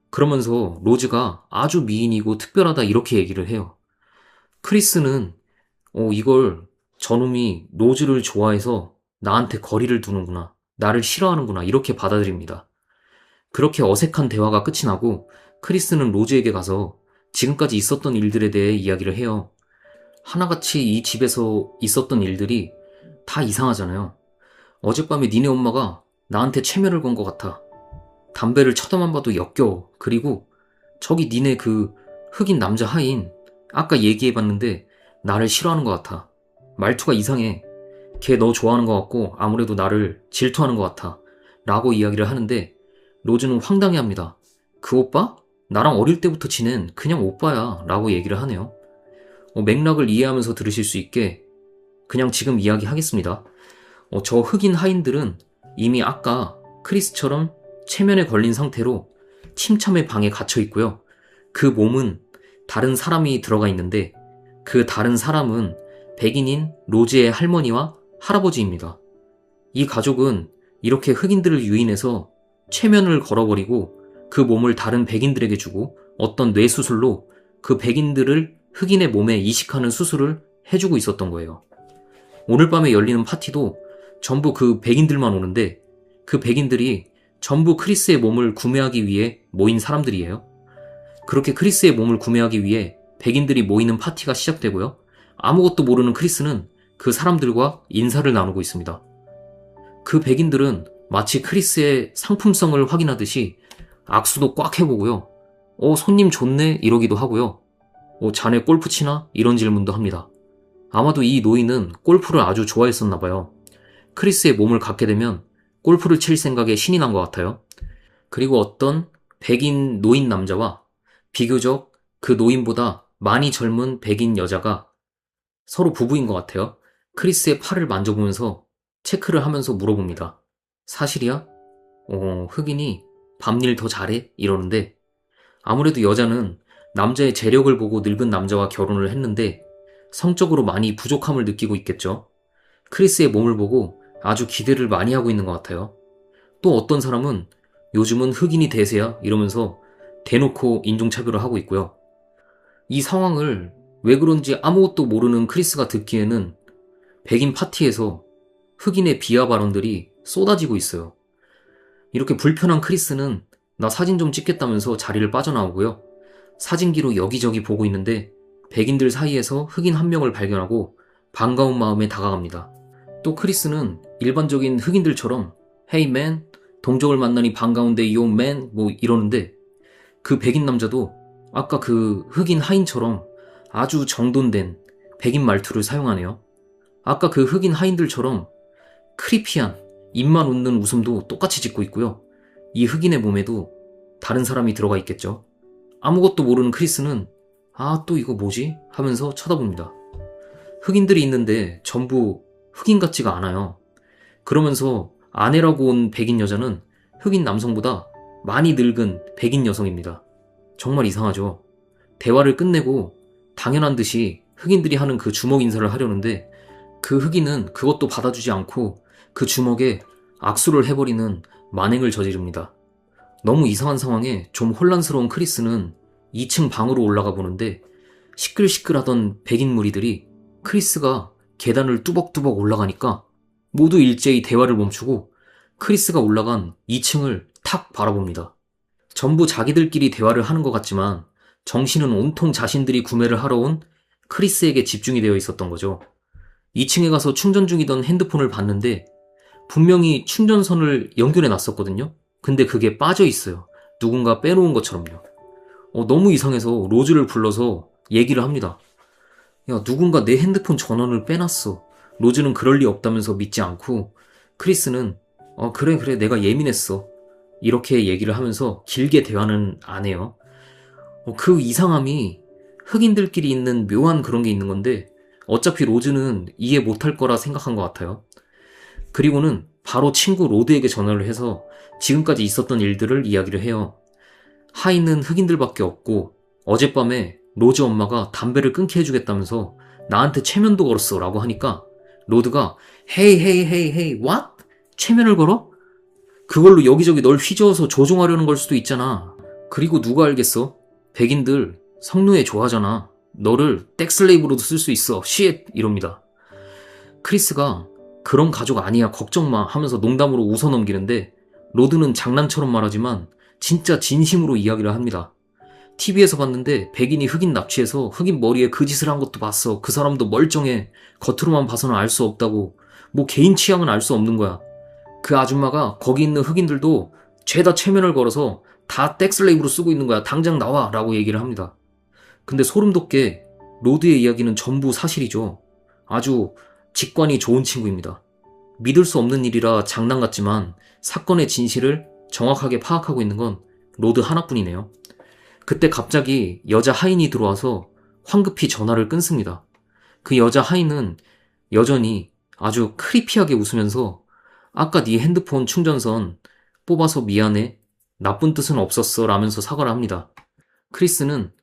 그러면서 로즈가 아주 미인이고 특별하다 이렇게 얘기를 해요. 크리스는 이걸 저놈이 로즈를 좋아해서 나한테 거리를 두는구나, 나를 싫어하는구나 이렇게 받아들입니다. 그렇게 어색한 대화가 끝이 나고 크리스는 로즈에게 가서 지금까지 있었던 일들에 대해 이야기를 해요. 하나같이 이 집에서 있었던 일들이 다 이상하잖아요. 어젯밤에 니네 엄마가 나한테 체면을 건 것 같아. 담배를 쳐다만 봐도 역겨워. 그리고 저기 니네 그 흑인 남자 하인 아까 얘기해봤는데 나를 싫어하는 것 같아. 말투가 이상해. 걔 너 좋아하는 것 같고 아무래도 나를 질투하는 것 같아 라고 이야기를 하는데 로즈는 황당해합니다. 그 오빠? 나랑 어릴 때부터 지낸 그냥 오빠야 라고 얘기를 하네요. 맥락을 이해하면서 들으실 수 있게 그냥 지금 이야기하겠습니다. 저 흑인 하인들은 이미 아까 크리스처럼 체면에 걸린 상태로 침참의 방에 갇혀 있고요. 그 몸은 다른 사람이 들어가 있는데 그 다른 사람은 백인인 로즈의 할머니와 할아버지입니다. 이 가족은 이렇게 흑인들을 유인해서 체면을 걸어버리고 그 몸을 다른 백인들에게 주고 어떤 뇌수술로 그 백인들을 흑인의 몸에 이식하는 수술을 해주고 있었던 거예요. 오늘 밤에 열리는 파티도 전부 그 백인들만 오는데 그 백인들이 전부 크리스의 몸을 구매하기 위해 모인 사람들이에요. 그렇게 크리스의 몸을 구매하기 위해 백인들이 모이는 파티가 시작되고요. 아무것도 모르는 크리스는 그 사람들과 인사를 나누고 있습니다. 그 백인들은 마치 크리스의 상품성을 확인하듯이 악수도 꽉 해보고요. 손님 좋네? 이러기도 하고요. 자네 골프 치나? 이런 질문도 합니다. 아마도 이 노인은 골프를 아주 좋아했었나봐요. 크리스의 몸을 갖게 되면 골프를 칠 생각에 신이 난 것 같아요. 그리고 어떤 백인 노인 남자와 비교적 그 노인보다 많이 젊은 백인 여자가 서로 부부인 것 같아요. 크리스의 팔을 만져보면서 체크를 하면서 물어봅니다. 사실이야? 흑인이 밤일 더 잘해? 이러는데 아무래도 여자는 남자의 재력을 보고 늙은 남자와 결혼을 했는데 성적으로 많이 부족함을 느끼고 있겠죠. 크리스의 몸을 보고 아주 기대를 많이 하고 있는 것 같아요. 또 어떤 사람은 요즘은 흑인이 대세야 이러면서 대놓고 인종차별을 하고 있고요. 이 상황을 왜 그런지 아무것도 모르는 크리스가 듣기에는 백인 파티에서 흑인의 비하 발언들이 쏟아지고 있어요. 이렇게 불편한 크리스는 나 사진 좀 찍겠다면서 자리를 빠져나오고요. 사진기로 여기저기 보고 있는데 백인들 사이에서 흑인 한 명을 발견하고 반가운 마음에 다가갑니다. 또 크리스는 일반적인 흑인들처럼 Hey man, 동족을 만나니 반가운데 yo man 뭐 이러는데 그 백인 남자도 아까 그 흑인 하인처럼 아주 정돈된 백인 말투를 사용하네요. 아까 그 흑인 하인들처럼 크리피한 입만 웃는 웃음도 똑같이 짓고 있고요. 이 흑인의 몸에도 다른 사람이 들어가 있겠죠. 아무것도 모르는 크리스는 또 이거 뭐지? 하면서 쳐다봅니다. 흑인들이 있는데 전부 흑인 같지가 않아요. 그러면서 아내라고 온 백인 여자는 흑인 남성보다 많이 늙은 백인 여성입니다. 정말 이상하죠. 대화를 끝내고 당연한 듯이 흑인들이 하는 그 주먹 인사를 하려는데 그 흑인은 그것도 받아주지 않고 그 주먹에 악수를 해버리는 만행을 저지릅니다. 너무 이상한 상황에 좀 혼란스러운 크리스는 2층 방으로 올라가 보는데 시끌시끌하던 백인 무리들이 크리스가 계단을 뚜벅뚜벅 올라가니까 모두 일제히 대화를 멈추고 크리스가 올라간 2층을 탁 바라봅니다. 전부 자기들끼리 대화를 하는 것 같지만 정신은 온통 자신들이 구매를 하러 온 크리스에게 집중이 되어 있었던 거죠. 2층에 가서 충전 중이던 핸드폰을 봤는데 분명히 충전선을 연결해 놨었거든요. 근데 그게 빠져 있어요. 누군가 빼놓은 것처럼요. 너무 이상해서 로즈를 불러서 얘기를 합니다. 야, 누군가 내 핸드폰 전원을 빼놨어. 로즈는 그럴 리 없다면서 믿지 않고 크리스는 그래 내가 예민했어. 이렇게 얘기를 하면서 길게 대화는 안 해요. 그 이상함이 흑인들끼리 있는 묘한 그런 게 있는 건데 어차피 로즈는 이해 못할 거라 생각한 것 같아요. 그리고는 바로 친구 로드에게 전화를 해서 지금까지 있었던 일들을 이야기를 해요. 하인은 흑인들밖에 없고 어젯밤에 로즈 엄마가 담배를 끊게 해주겠다면서 나한테 최면도 걸었어 라고 하니까 로드가 헤이 what? 최면을 걸어? 그걸로 여기저기 널 휘저어서 조종하려는 걸 수도 있잖아. 그리고 누가 알겠어? 백인들 성노예 좋아하잖아. 너를 땡슬레이브로도 쓸 수 있어. 쉿! 이럽니다. 크리스가 그런 가족 아니야 걱정 마 하면서 농담으로 웃어넘기는데 로드는 장난처럼 말하지만 진짜 진심으로 이야기를 합니다. TV에서 봤는데 백인이 흑인 납치해서 흑인 머리에 그 짓을 한 것도 봤어. 그 사람도 멀쩡해. 겉으로만 봐서는 알 수 없다고. 뭐 개인 취향은 알 수 없는 거야. 그 아줌마가 거기 있는 흑인들도 죄다 최면을 걸어서 다 땡슬레이브로 쓰고 있는 거야. 당장 나와 라고 얘기를 합니다. 근데 소름 돋게 로드의 이야기는 전부 사실이죠. 아주 직관이 좋은 친구입니다. 믿을 수 없는 일이라 장난 같지만 사건의 진실을 정확하게 파악하고 있는 건 로드 하나뿐이네요. 그때 갑자기 여자 하인이 들어와서 황급히 전화를 끊습니다. 그 여자 하인은 여전히 아주 크리피하게 웃으면서 아까 네 핸드폰 충전선 뽑아서 미안해. 나쁜 뜻은 없었어 라면서 사과를 합니다. 크리스는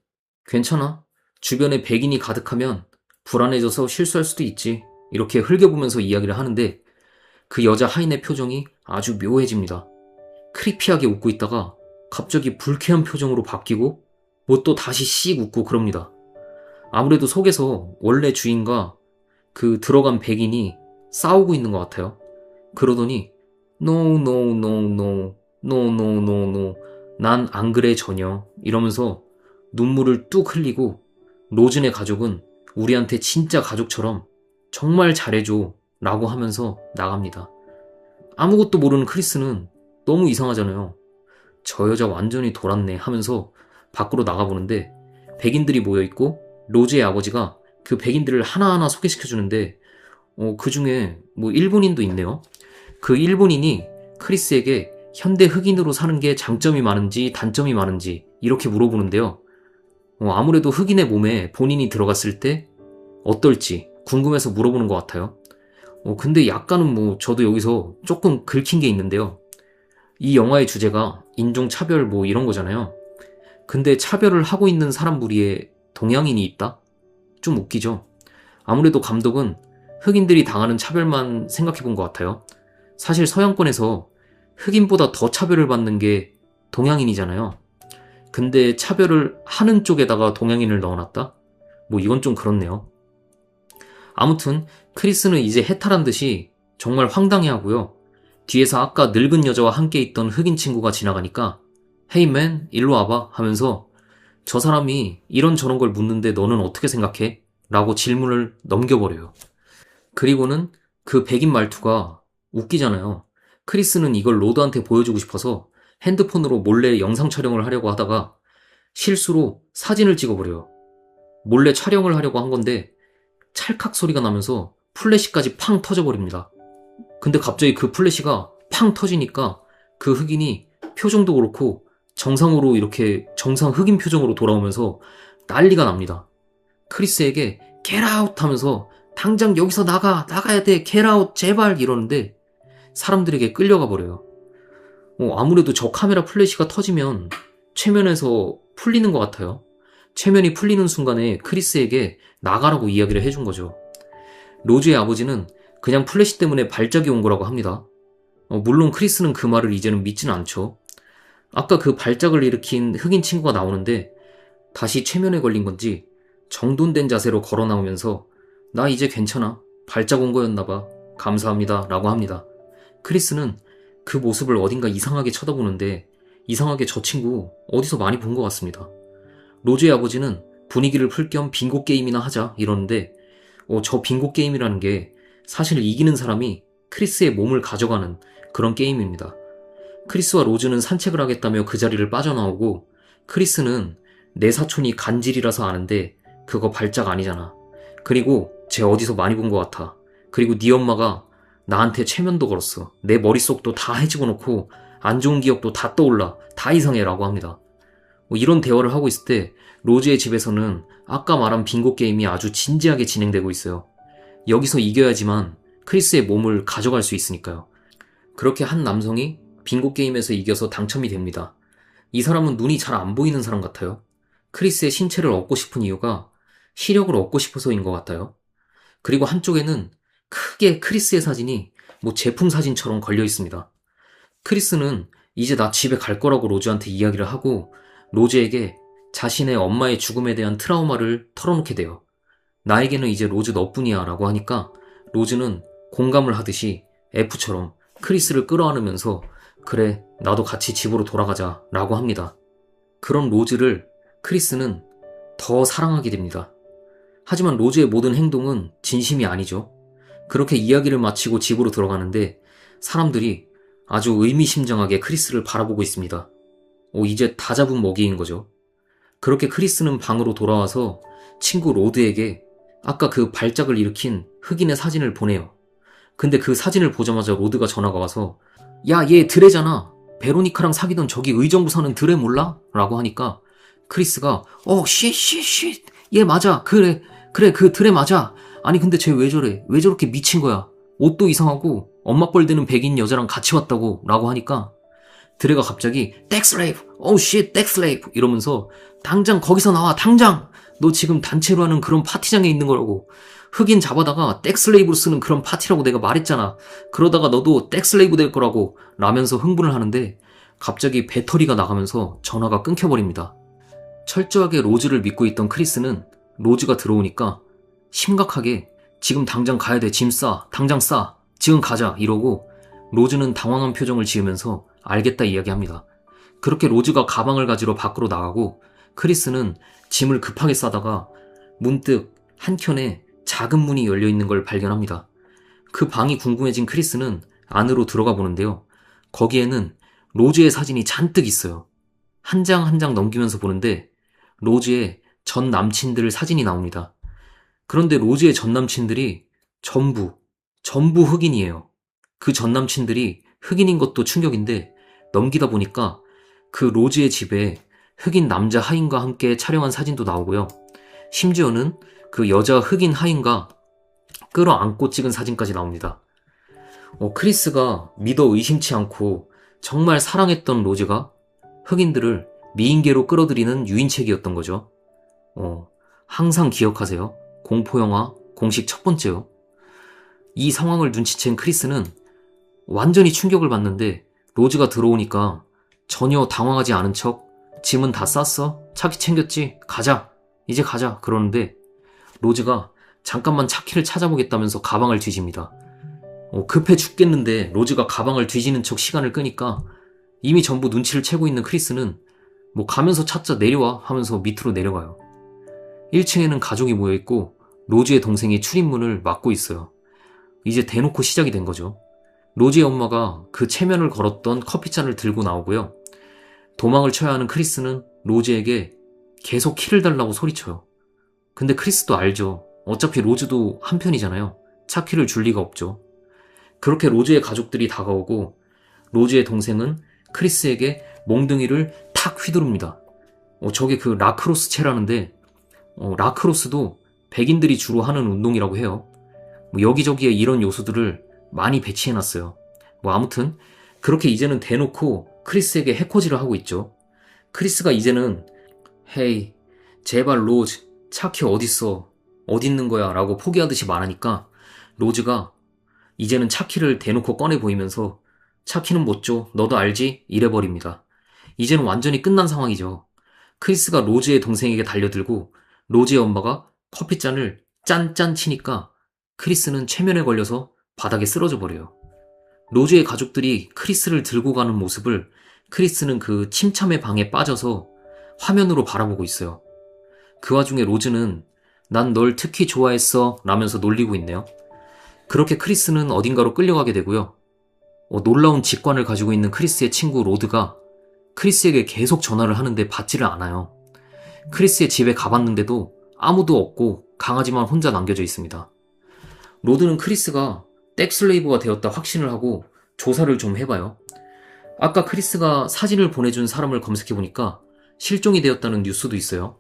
괜찮아. 주변에 백인이 가득하면 불안해져서 실수할 수도 있지. 이렇게 흘겨보면서 이야기를 하는데 그 여자 하인의 표정이 아주 묘해집니다. 크리피하게 웃고 있다가 갑자기 불쾌한 표정으로 바뀌고 뭐 또 다시 씩 웃고 그럽니다. 아무래도 속에서 원래 주인과 그 들어간 백인이 싸우고 있는 것 같아요. 그러더니 No, no, no, no, no, no, no, no. 난 안 그래 전혀. 이러면서 눈물을 뚝 흘리고 로즈네 가족은 우리한테 진짜 가족처럼 정말 잘해줘 라고 하면서 나갑니다. 아무것도 모르는 크리스는 너무 이상하잖아요. 저 여자 완전히 돌았네 하면서 밖으로 나가보는데 백인들이 모여있고 로즈의 아버지가 그 백인들을 하나하나 소개시켜주는데 그 중에 뭐 일본인도 있네요. 그 일본인이 크리스에게 현대 흑인으로 사는 게 장점이 많은지 단점이 많은지 이렇게 물어보는데요. 아무래도 흑인의 몸에 본인이 들어갔을 때 어떨지 궁금해서 물어보는 것 같아요. 근데 약간은 뭐 저도 여기서 조금 긁힌 게 있는데요. 이 영화의 주제가 인종차별 뭐 이런 거잖아요. 근데 차별을 하고 있는 사람 무리에 동양인이 있다? 좀 웃기죠? 아무래도 감독은 흑인들이 당하는 차별만 생각해 본 것 같아요. 사실 서양권에서 흑인보다 더 차별을 받는 게 동양인이잖아요. 근데 차별을 하는 쪽에다가 동양인을 넣어놨다? 뭐 이건 좀 그렇네요. 아무튼 크리스는 이제 해탈한 듯이 정말 황당해하고요. 뒤에서 아까 늙은 여자와 함께 있던 흑인 친구가 지나가니까 헤이 맨 일로 와봐 하면서 저 사람이 이런저런 걸 묻는데 너는 어떻게 생각해? 라고 질문을 넘겨버려요. 그리고는 그 백인 말투가 웃기잖아요. 크리스는 이걸 로드한테 보여주고 싶어서 핸드폰으로 몰래 영상 촬영을 하려고 하다가 실수로 사진을 찍어버려요. 몰래 촬영을 하려고 한 건데 찰칵 소리가 나면서 플래시까지 팡 터져버립니다. 근데 갑자기 그 플래시가 팡 터지니까 그 흑인이 표정도 그렇고 정상으로 이렇게 정상 흑인 표정으로 돌아오면서 난리가 납니다. 크리스에게 get out 하면서 당장 여기서 나가야 돼, get out 제발 이러는데 사람들에게 끌려가 버려요. 아무래도 저 카메라 플래시가 터지면 최면에서 풀리는 것 같아요. 최면이 풀리는 순간에 크리스에게 나가라고 이야기를 해준 거죠. 로즈의 아버지는 그냥 플래시 때문에 발작이 온 거라고 합니다. 물론 크리스는 그 말을 이제는 믿지는 않죠. 아까 그 발작을 일으킨 흑인 친구가 나오는데 다시 최면에 걸린 건지 정돈된 자세로 걸어 나오면서 나 이제 괜찮아. 발작 온 거였나 봐. 감사합니다. 라고 합니다. 크리스는 그 모습을 어딘가 이상하게 쳐다보는데 이상하게 저 친구 어디서 많이 본 것 같습니다. 로즈의 아버지는 분위기를 풀 겸 빙고 게임이나 하자 이러는데 저 빙고 게임이라는 게 사실 이기는 사람이 크리스의 몸을 가져가는 그런 게임입니다. 크리스와 로즈는 산책을 하겠다며 그 자리를 빠져나오고 크리스는 내 사촌이 간질이라서 아는데 그거 발작 아니잖아. 그리고 쟤 어디서 많이 본 것 같아. 그리고 네 엄마가 나한테 최면도 걸었어. 내 머릿속도 다 해집어 놓고 안 좋은 기억도 다 떠올라. 다 이상해 라고 합니다. 이런 대화를 하고 있을 때 로즈의 집에서는 아까 말한 빙고 게임이 아주 진지하게 진행되고 있어요. 여기서 이겨야지만 크리스의 몸을 가져갈 수 있으니까요. 그렇게 한 남성이 빙고 게임에서 이겨서 당첨이 됩니다. 이 사람은 눈이 잘 안 보이는 사람 같아요. 크리스의 신체를 얻고 싶은 이유가 시력을 얻고 싶어서인 것 같아요. 그리고 한쪽에는 크게 크리스의 사진이 뭐 제품 사진처럼 걸려 있습니다. 크리스는 이제 나 집에 갈 거라고 로즈한테 이야기를 하고 로즈에게 자신의 엄마의 죽음에 대한 트라우마를 털어놓게 돼요. 나에게는 이제 로즈 너뿐이야 라고 하니까 로즈는 공감을 하듯이 F처럼 크리스를 끌어안으면서 그래 나도 같이 집으로 돌아가자 라고 합니다. 그런 로즈를 크리스는 더 사랑하게 됩니다. 하지만 로즈의 모든 행동은 진심이 아니죠. 그렇게 이야기를 마치고 집으로 들어가는데 사람들이 아주 의미심장하게 크리스를 바라보고 있습니다. 이제 다 잡은 먹이인 거죠. 그렇게 크리스는 방으로 돌아와서 친구 로드에게 아까 그 발작을 일으킨 흑인의 사진을 보내요. 근데 그 사진을 보자마자 로드가 전화가 와서 야, 얘 드레잖아. 베로니카랑 사귀던 저기 의정부 사는 드레 몰라? 라고 하니까 크리스가 쉿. 얘 맞아. 그래 그 드레 맞아. 아니 근데 쟤 왜 저래? 왜 저렇게 미친 거야? 옷도 이상하고 엄마 뻘 되는 백인 여자랑 같이 왔다고 라고 하니까 드레가 갑자기 덱슬레이브 덱슬레이브 이러면서 당장 거기서 나와 당장 너 지금 단체로 하는 그런 파티장에 있는 거라고 흑인 잡아다가 덱슬레이브로 쓰는 그런 파티라고 내가 말했잖아. 그러다가 너도 덱슬레이브 될 거라고 라면서 흥분을 하는데 갑자기 배터리가 나가면서 전화가 끊겨버립니다. 철저하게 로즈를 믿고 있던 크리스는 로즈가 들어오니까 심각하게 지금 당장 가야 돼. 짐 싸. 당장 싸. 지금 가자. 이러고 로즈는 당황한 표정을 지으면서 알겠다 이야기합니다. 그렇게 로즈가 가방을 가지러 밖으로 나가고 크리스는 짐을 급하게 싸다가 문득 한켠에 작은 문이 열려 있는 걸 발견합니다. 그 방이 궁금해진 크리스는 안으로 들어가 보는데요. 거기에는 로즈의 사진이 잔뜩 있어요. 한 장 한 장 넘기면서 보는데 로즈의 전 남친들 사진이 나옵니다. 그런데 로즈의 전 남친들이 전부 흑인이에요. 그 전 남친들이 흑인인 것도 충격인데 넘기다 보니까 그 로즈의 집에 흑인 남자 하인과 함께 촬영한 사진도 나오고요. 심지어는 그 여자 흑인 하인과 끌어안고 찍은 사진까지 나옵니다. 크리스가 믿어 의심치 않고 정말 사랑했던 로즈가 흑인들을 미인계로 끌어들이는 유인책이었던 거죠. 항상 기억하세요. 공포영화 공식 첫 번째요. 이 상황을 눈치챈 크리스는 완전히 충격을 받는데 로즈가 들어오니까 전혀 당황하지 않은 척 짐은 다 쌌어? 차키 챙겼지? 가자. 이제 가자. 그러는데 로즈가 잠깐만 차키를 찾아보겠다면서 가방을 뒤집니다. 급해 죽겠는데 로즈가 가방을 뒤지는 척 시간을 끄니까 이미 전부 눈치를 채고 있는 크리스는 가면서 찾자 내려와 하면서 밑으로 내려가요. 1층에는 가족이 모여있고 로즈의 동생이 출입문을 막고 있어요. 이제 대놓고 시작이 된 거죠. 로즈의 엄마가 그 체면을 걸었던 커피잔을 들고 나오고요. 도망을 쳐야 하는 크리스는 로즈에게 계속 키를 달라고 소리쳐요. 근데 크리스도 알죠. 어차피 로즈도 한편이잖아요. 차 키를 줄 리가 없죠. 그렇게 로즈의 가족들이 다가오고 로즈의 동생은 크리스에게 몽둥이를 탁 휘두릅니다. 저게 그 라크로스 채라는데 라크로스도 백인들이 주로 하는 운동이라고 해요. 여기저기에 이런 요소들을 많이 배치해놨어요. 아무튼 그렇게 이제는 대놓고 크리스에게 해코지를 하고 있죠. 크리스가 이제는 헤이 제발 로즈 차키 어딨어 어딨는 거야 라고 포기하듯이 말하니까 로즈가 이제는 차키를 대놓고 꺼내 보이면서 차키는 못 줘 너도 알지? 이래버립니다. 이제는 완전히 끝난 상황이죠. 크리스가 로즈의 동생에게 달려들고 로즈의 엄마가 커피잔을 짠짠 치니까 크리스는 최면에 걸려서 바닥에 쓰러져 버려요. 로즈의 가족들이 크리스를 들고 가는 모습을 크리스는 그 침참의 방에 빠져서 화면으로 바라보고 있어요. 그 와중에 로즈는 난 널 특히 좋아했어 라면서 놀리고 있네요. 그렇게 크리스는 어딘가로 끌려가게 되고요. 놀라운 직관을 가지고 있는 크리스의 친구 로드가 크리스에게 계속 전화를 하는데 받지를 않아요. 크리스의 집에 가봤는데도 아무도 없고 강아지만 혼자 남겨져 있습니다. 로드는 크리스가 떼슬레이브가 되었다 확신을 하고 조사를 좀 해봐요. 아까 크리스가 사진을 보내준 사람을 검색해보니까 실종이 되었다는 뉴스도 있어요.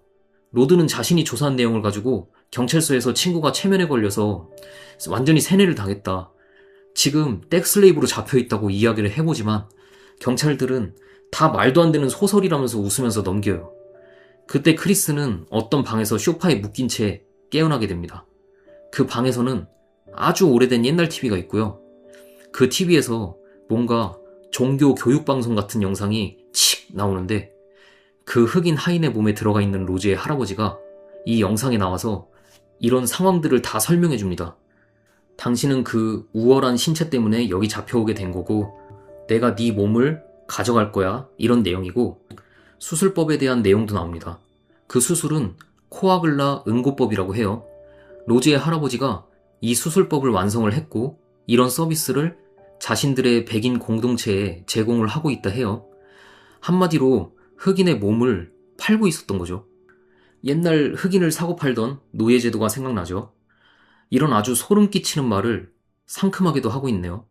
로드는 자신이 조사한 내용을 가지고 경찰서에서 친구가 체면에 걸려서 완전히 세뇌를 당했다. 지금 떼슬레이브로 잡혀있다고 이야기를 해보지만 경찰들은 다 말도 안 되는 소설이라면서 웃으면서 넘겨요. 그때 크리스는 어떤 방에서 소파에 묶인 채 깨어나게 됩니다. 그 방에서는 아주 오래된 옛날 TV가 있고요. 그 TV에서 뭔가 종교 교육 방송 같은 영상이 칙 나오는데 그 흑인 하인의 몸에 들어가 있는 로즈의 할아버지가 이 영상에 나와서 이런 상황들을 다 설명해 줍니다. 당신은 그 우월한 신체 때문에 여기 잡혀오게 된 거고 내가 네 몸을 가져갈 거야 이런 내용이고 수술법에 대한 내용도 나옵니다. 그 수술은 코아글라 응고법이라고 해요. 로즈의 할아버지가 이 수술법을 완성을 했고 이런 서비스를 자신들의 백인 공동체에 제공을 하고 있다 해요. 한마디로 흑인의 몸을 팔고 있었던 거죠. 옛날 흑인을 사고 팔던 노예제도가 생각나죠. 이런 아주 소름 끼치는 말을 상큼하게도 하고 있네요.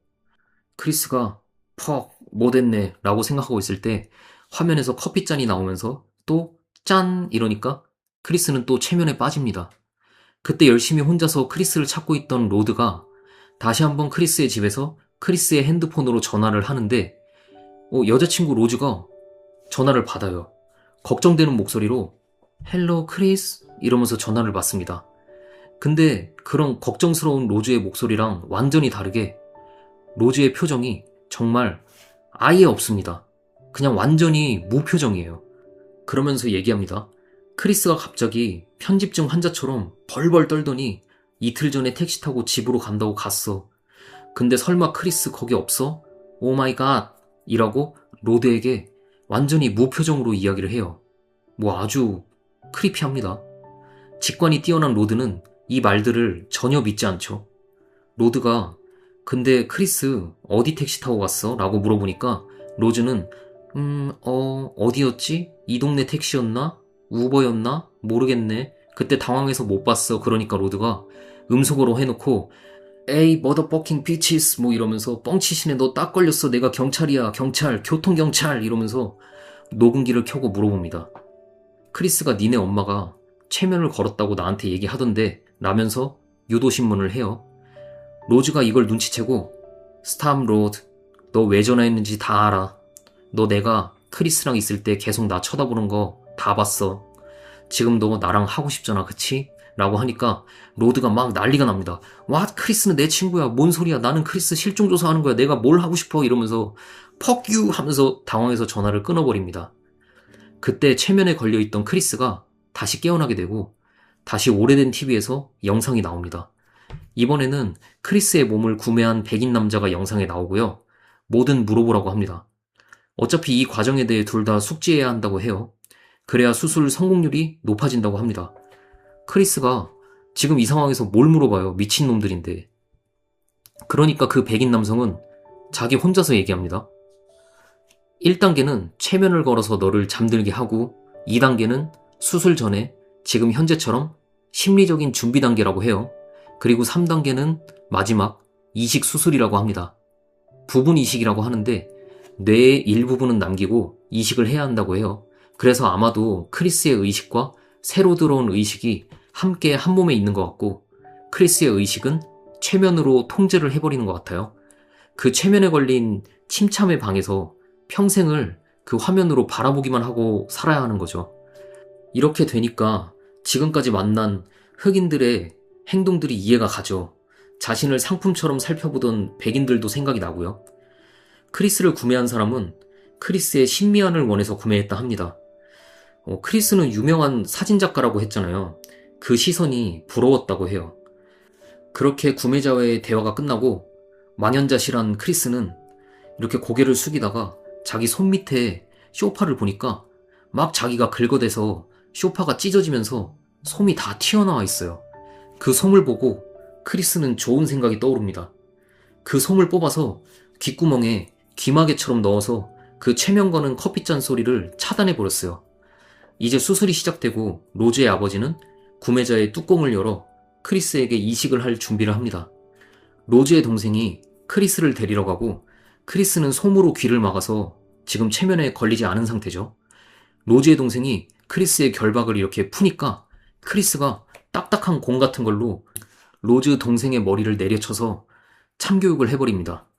크리스가 퍽 못했네 라고 생각하고 있을 때 화면에서 커피잔이 나오면서 또 짠 이러니까 크리스는 또 체면에 빠집니다. 그때 열심히 혼자서 크리스를 찾고 있던 로드가 다시 한번 크리스의 집에서 크리스의 핸드폰으로 전화를 하는데 여자친구 로즈가 전화를 받아요. 걱정되는 목소리로 헬로 크리스 이러면서 전화를 받습니다. 근데 그런 걱정스러운 로즈의 목소리랑 완전히 다르게 로즈의 표정이 정말 아예 없습니다. 그냥 완전히 무표정이에요. 그러면서 얘기합니다. 크리스가 갑자기 편집증 환자처럼 벌벌 떨더니 이틀 전에 택시 타고 집으로 간다고 갔어. 근데 설마 크리스 거기 없어? 오 마이 갓! 이라고 로드에게 완전히 무표정으로 이야기를 해요. 뭐 아주 크리피합니다. 직관이 뛰어난 로드는 이 말들을 전혀 믿지 않죠. 로드가 근데 크리스 어디 택시 타고 갔어? 라고 물어보니까 로즈는 어디였지? 이 동네 택시였나? 우버였나? 모르겠네. 그때 당황해서 못 봤어. 그러니까 로드가 음속으로 해놓고 에이 머더버킹 비치스 뭐 이러면서 뻥치시네. 너 딱 걸렸어. 내가 경찰이야. 경찰. 교통경찰. 이러면서 녹음기를 켜고 물어봅니다. 크리스가 니네 엄마가 최면을 걸었다고 나한테 얘기하던데 라면서 유도신문을 해요. 로즈가 이걸 눈치채고 스탑 로드, 너 왜 전화했는지 다 알아. 너 내가 크리스랑 있을 때 계속 나 쳐다보는 거 다 봤어. 지금 너 나랑 하고 싶잖아, 그치? 라고 하니까 로드가 막 난리가 납니다. 와, 크리스는 내 친구야. 뭔 소리야. 나는 크리스 실종조사하는 거야. 내가 뭘 하고 싶어. 이러면서 Fuck you 하면서 당황해서 전화를 끊어버립니다. 그때 최면에 걸려있던 크리스가 다시 깨어나게 되고 다시 오래된 TV에서 영상이 나옵니다. 이번에는 크리스의 몸을 구매한 백인 남자가 영상에 나오고요. 뭐든 물어보라고 합니다. 어차피 이 과정에 대해 둘 다 숙지해야 한다고 해요. 그래야 수술 성공률이 높아진다고 합니다. 크리스가 지금 이 상황에서 뭘 물어봐요. 미친놈들인데. 그러니까 그 백인 남성은 자기 혼자서 얘기합니다. 1단계는 최면을 걸어서 너를 잠들게 하고 2단계는 수술 전에 지금 현재처럼 심리적인 준비 단계라고 해요. 그리고 3단계는 마지막 이식 수술이라고 합니다. 부분 이식이라고 하는데 뇌의 일부분은 남기고 이식을 해야 한다고 해요. 그래서 아마도 크리스의 의식과 새로 들어온 의식이 함께 한 몸에 있는 것 같고 크리스의 의식은 최면으로 통제를 해버리는 것 같아요. 그 최면에 걸린 침참의 방에서 평생을 그 화면으로 바라보기만 하고 살아야 하는 거죠. 이렇게 되니까 지금까지 만난 흑인들의 행동들이 이해가 가죠. 자신을 상품처럼 살펴보던 백인들도 생각이 나고요. 크리스를 구매한 사람은 크리스의 신미안을 원해서 구매했다 합니다. 크리스는 유명한 사진작가라고 했잖아요. 그 시선이 부러웠다고 해요. 그렇게 구매자와의 대화가 끝나고 망연자실한 크리스는 이렇게 고개를 숙이다가 자기 손 밑에 쇼파를 보니까 막 자기가 긁어대서 쇼파가 찢어지면서 솜이 다 튀어나와 있어요. 그 솜을 보고 크리스는 좋은 생각이 떠오릅니다. 그 솜을 뽑아서 귓구멍에 귀마개처럼 넣어서 그 최면 거는 커피잔 소리를 차단해버렸어요. 이제 수술이 시작되고 로즈의 아버지는 구매자의 뚜껑을 열어 크리스에게 이식을 할 준비를 합니다. 로즈의 동생이 크리스를 데리러 가고 크리스는 솜으로 귀를 막아서 지금 최면에 걸리지 않은 상태죠. 로즈의 동생이 크리스의 결박을 이렇게 푸니까 크리스가 딱딱한 공 같은 걸로 로즈 동생의 머리를 내려쳐서 참교육을 해버립니다.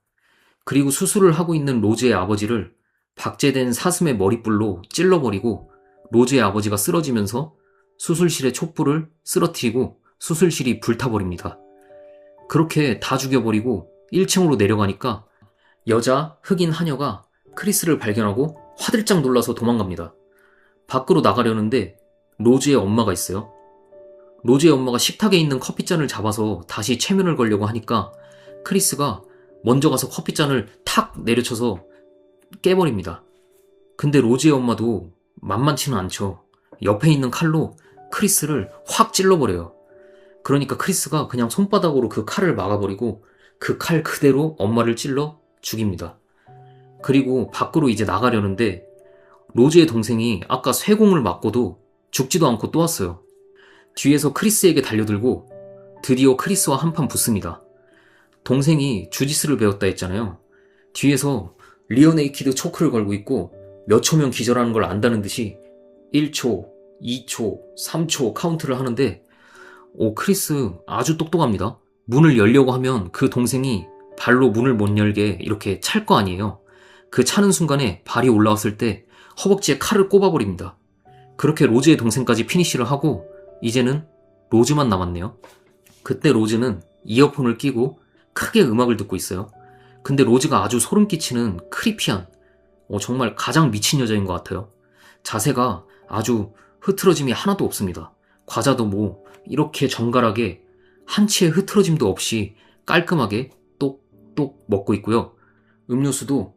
그리고 수술을 하고 있는 로즈의 아버지를 박제된 사슴의 머리뿔로 찔러버리고 로즈의 아버지가 쓰러지면서 수술실의 촛불을 쓰러뜨리고 수술실이 불타버립니다. 그렇게 다 죽여버리고 1층으로 내려가니까 여자 흑인 하녀가 크리스를 발견하고 화들짝 놀라서 도망갑니다. 밖으로 나가려는데 로즈의 엄마가 있어요. 로즈의 엄마가 식탁에 있는 커피잔을 잡아서 다시 최면을 걸려고 하니까 크리스가 먼저 가서 커피잔을 탁 내려쳐서 깨버립니다. 근데 로즈의 엄마도 만만치는 않죠. 옆에 있는 칼로 크리스를 확 찔러버려요. 그러니까 크리스가 그냥 손바닥으로 그 칼을 막아버리고 그 칼 그대로 엄마를 찔러 죽입니다. 그리고 밖으로 이제 나가려는데 로즈의 동생이 아까 쇠공을 맞고도 죽지도 않고 또 왔어요. 뒤에서 크리스에게 달려들고 드디어 크리스와 한판 붙습니다. 동생이 주짓수를 배웠다 했잖아요. 뒤에서 리어네이키드 초크를 걸고 있고 몇 초면 기절하는 걸 안다는 듯이 1초, 2초, 3초 카운트를 하는데 크리스 아주 똑똑합니다. 문을 열려고 하면 그 동생이 발로 문을 못 열게 이렇게 찰 거 아니에요. 그 차는 순간에 발이 올라왔을 때 허벅지에 칼을 꼽아버립니다. 그렇게 로즈의 동생까지 피니쉬를 하고 이제는 로즈만 남았네요. 그때 로즈는 이어폰을 끼고 크게 음악을 듣고 있어요. 근데 로즈가 아주 소름 끼치는 크리피한 정말 가장 미친 여자인 것 같아요. 자세가 아주 흐트러짐이 하나도 없습니다. 과자도 뭐 이렇게 정갈하게 한치의 흐트러짐도 없이 깔끔하게 똑똑 먹고 있고요. 음료수도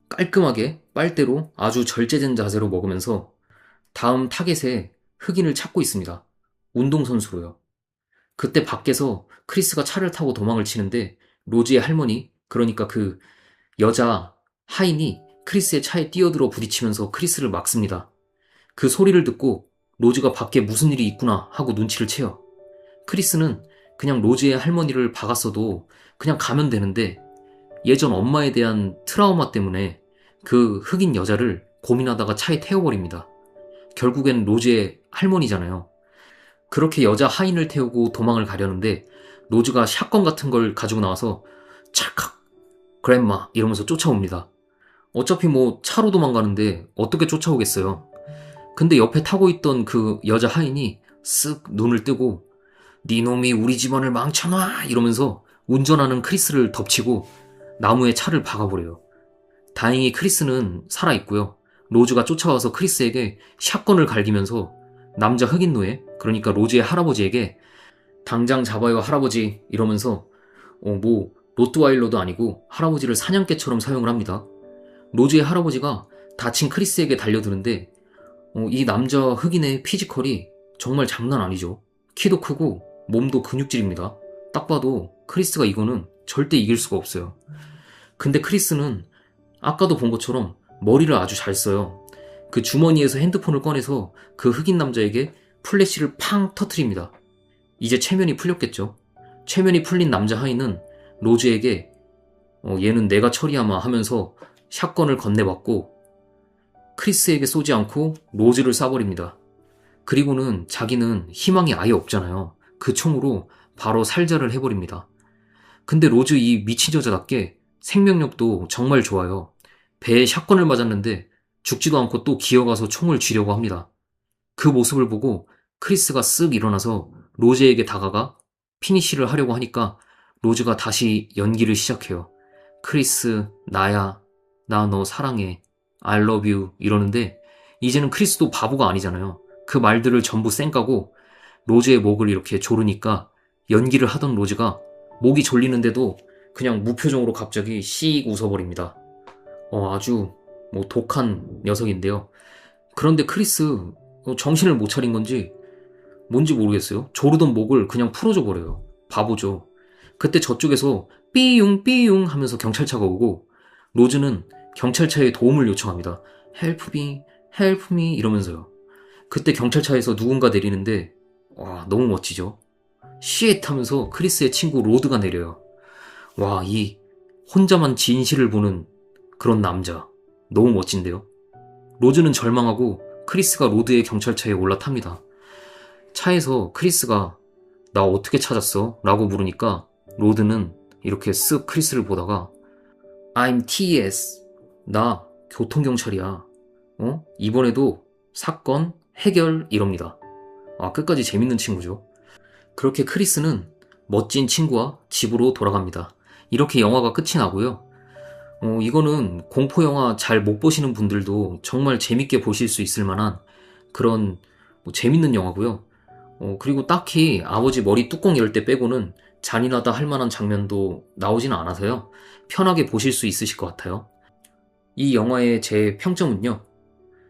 깔끔하게 빨대로 아주 절제된 자세로 먹으면서 다음 타겟에 흑인을 찾고 있습니다. 운동선수로요. 그때 밖에서 크리스가 차를 타고 도망을 치는데 로즈의 할머니, 그러니까 그 여자 하인이 크리스의 차에 뛰어들어 부딪히면서 크리스를 막습니다. 그 소리를 듣고 로즈가 밖에 무슨 일이 있구나 하고 눈치를 채요. 크리스는 그냥 로즈의 할머니를 박았어도 그냥 가면 되는데 예전 엄마에 대한 트라우마 때문에 그 흑인 여자를 고민하다가 차에 태워버립니다. 결국엔 로즈의 할머니잖아요. 그렇게 여자 하인을 태우고 도망을 가려는데 로즈가 샷건 같은 걸 가지고 나와서 찰칵 그랜마 이러면서 쫓아옵니다. 어차피 뭐 차로 도망가는데 어떻게 쫓아오겠어요. 근데 옆에 타고 있던 그 여자 하인이 쓱 눈을 뜨고 네 놈이 우리 집안을 망쳐놔 이러면서 운전하는 크리스를 덮치고 나무에 차를 박아버려요. 다행히 크리스는 살아있고요. 로즈가 쫓아와서 크리스에게 샷건을 갈기면서 남자 흑인 노예, 그러니까 로즈의 할아버지에게 당장 잡아요 할아버지 이러면서 뭐 로트와일러도 아니고 할아버지를 사냥개처럼 사용을 합니다. 로즈의 할아버지가 다친 크리스에게 달려드는데 이 남자 흑인의 피지컬이 정말 장난 아니죠. 키도 크고 몸도 근육질입니다. 딱 봐도 크리스가 이거는 절대 이길 수가 없어요. 근데 크리스는 아까도 본 것처럼 머리를 아주 잘 써요. 그 주머니에서 핸드폰을 꺼내서 그 흑인 남자에게 플래시를 팡 터트립니다. 이제 체면이 풀렸겠죠. 체면이 풀린 남자 하인은 로즈에게 얘는 내가 처리하마 하면서 샷건을 건네받고 크리스에게 쏘지 않고 로즈를 쏴버립니다. 그리고는 자기는 희망이 아예 없잖아요. 그 총으로 바로 살자를 해버립니다. 근데 로즈 이 미친 여자답게 생명력도 정말 좋아요. 배에 샷건을 맞았는데 죽지도 않고 또 기어가서 총을 쥐려고 합니다. 그 모습을 보고 크리스가 쓱 일어나서 로즈에게 다가가 피니쉬를 하려고 하니까 로즈가 다시 연기를 시작해요. 크리스, 나야, 나 너 사랑해, I love you 이러는데 이제는 크리스도 바보가 아니잖아요. 그 말들을 전부 쌩까고 로즈의 목을 이렇게 조르니까 연기를 하던 로즈가 목이 졸리는데도 그냥 무표정으로 갑자기 씩 웃어버립니다. 아주 뭐 독한 녀석인데요. 그런데 크리스 정신을 못 차린 건지 뭔지 모르겠어요. 조르던 목을 그냥 풀어줘 버려요. 바보죠. 그때 저쪽에서 삐용 삐용 하면서 경찰차가 오고 로즈는 경찰차에 도움을 요청합니다. Help me, help me 이러면서요. 그때 경찰차에서 누군가 내리는데 와 너무 멋지죠. shit 하면서 크리스의 친구 로드가 내려요. 와 이 혼자만 진실을 보는 그런 남자 너무 멋진데요. 로즈는 절망하고 크리스가 로드의 경찰차에 올라탑니다. 차에서 크리스가 나 어떻게 찾았어? 라고 물으니까 로드는 이렇게 쓱 크리스를 보다가 I'm TS 나 교통경찰이야. 이번에도 사건 해결 이럽니다. 끝까지 재밌는 친구죠. 그렇게 크리스는 멋진 친구와 집으로 돌아갑니다. 이렇게 영화가 끝이 나고요. 이거는 공포영화 잘 못 보시는 분들도 정말 재밌게 보실 수 있을 만한 그런 뭐 재밌는 영화고요. 그리고 딱히 아버지 머리 뚜껑 열 때 빼고는 잔인하다 할 만한 장면도 나오지는 않아서요. 편하게 보실 수 있으실 것 같아요. 이 영화의 제 평점은요.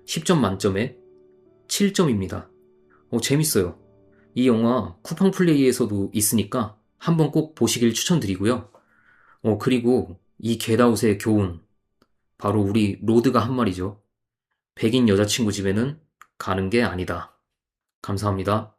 10점 만점에 7점입니다. 재밌어요. 이 영화 쿠팡 플레이에서도 있으니까 한번 꼭 보시길 추천드리고요. 그리고 이 겟아웃의 교훈, 바로 우리 로드가 한 말이죠. 백인 여자친구 집에는 가는 게 아니다. 감사합니다.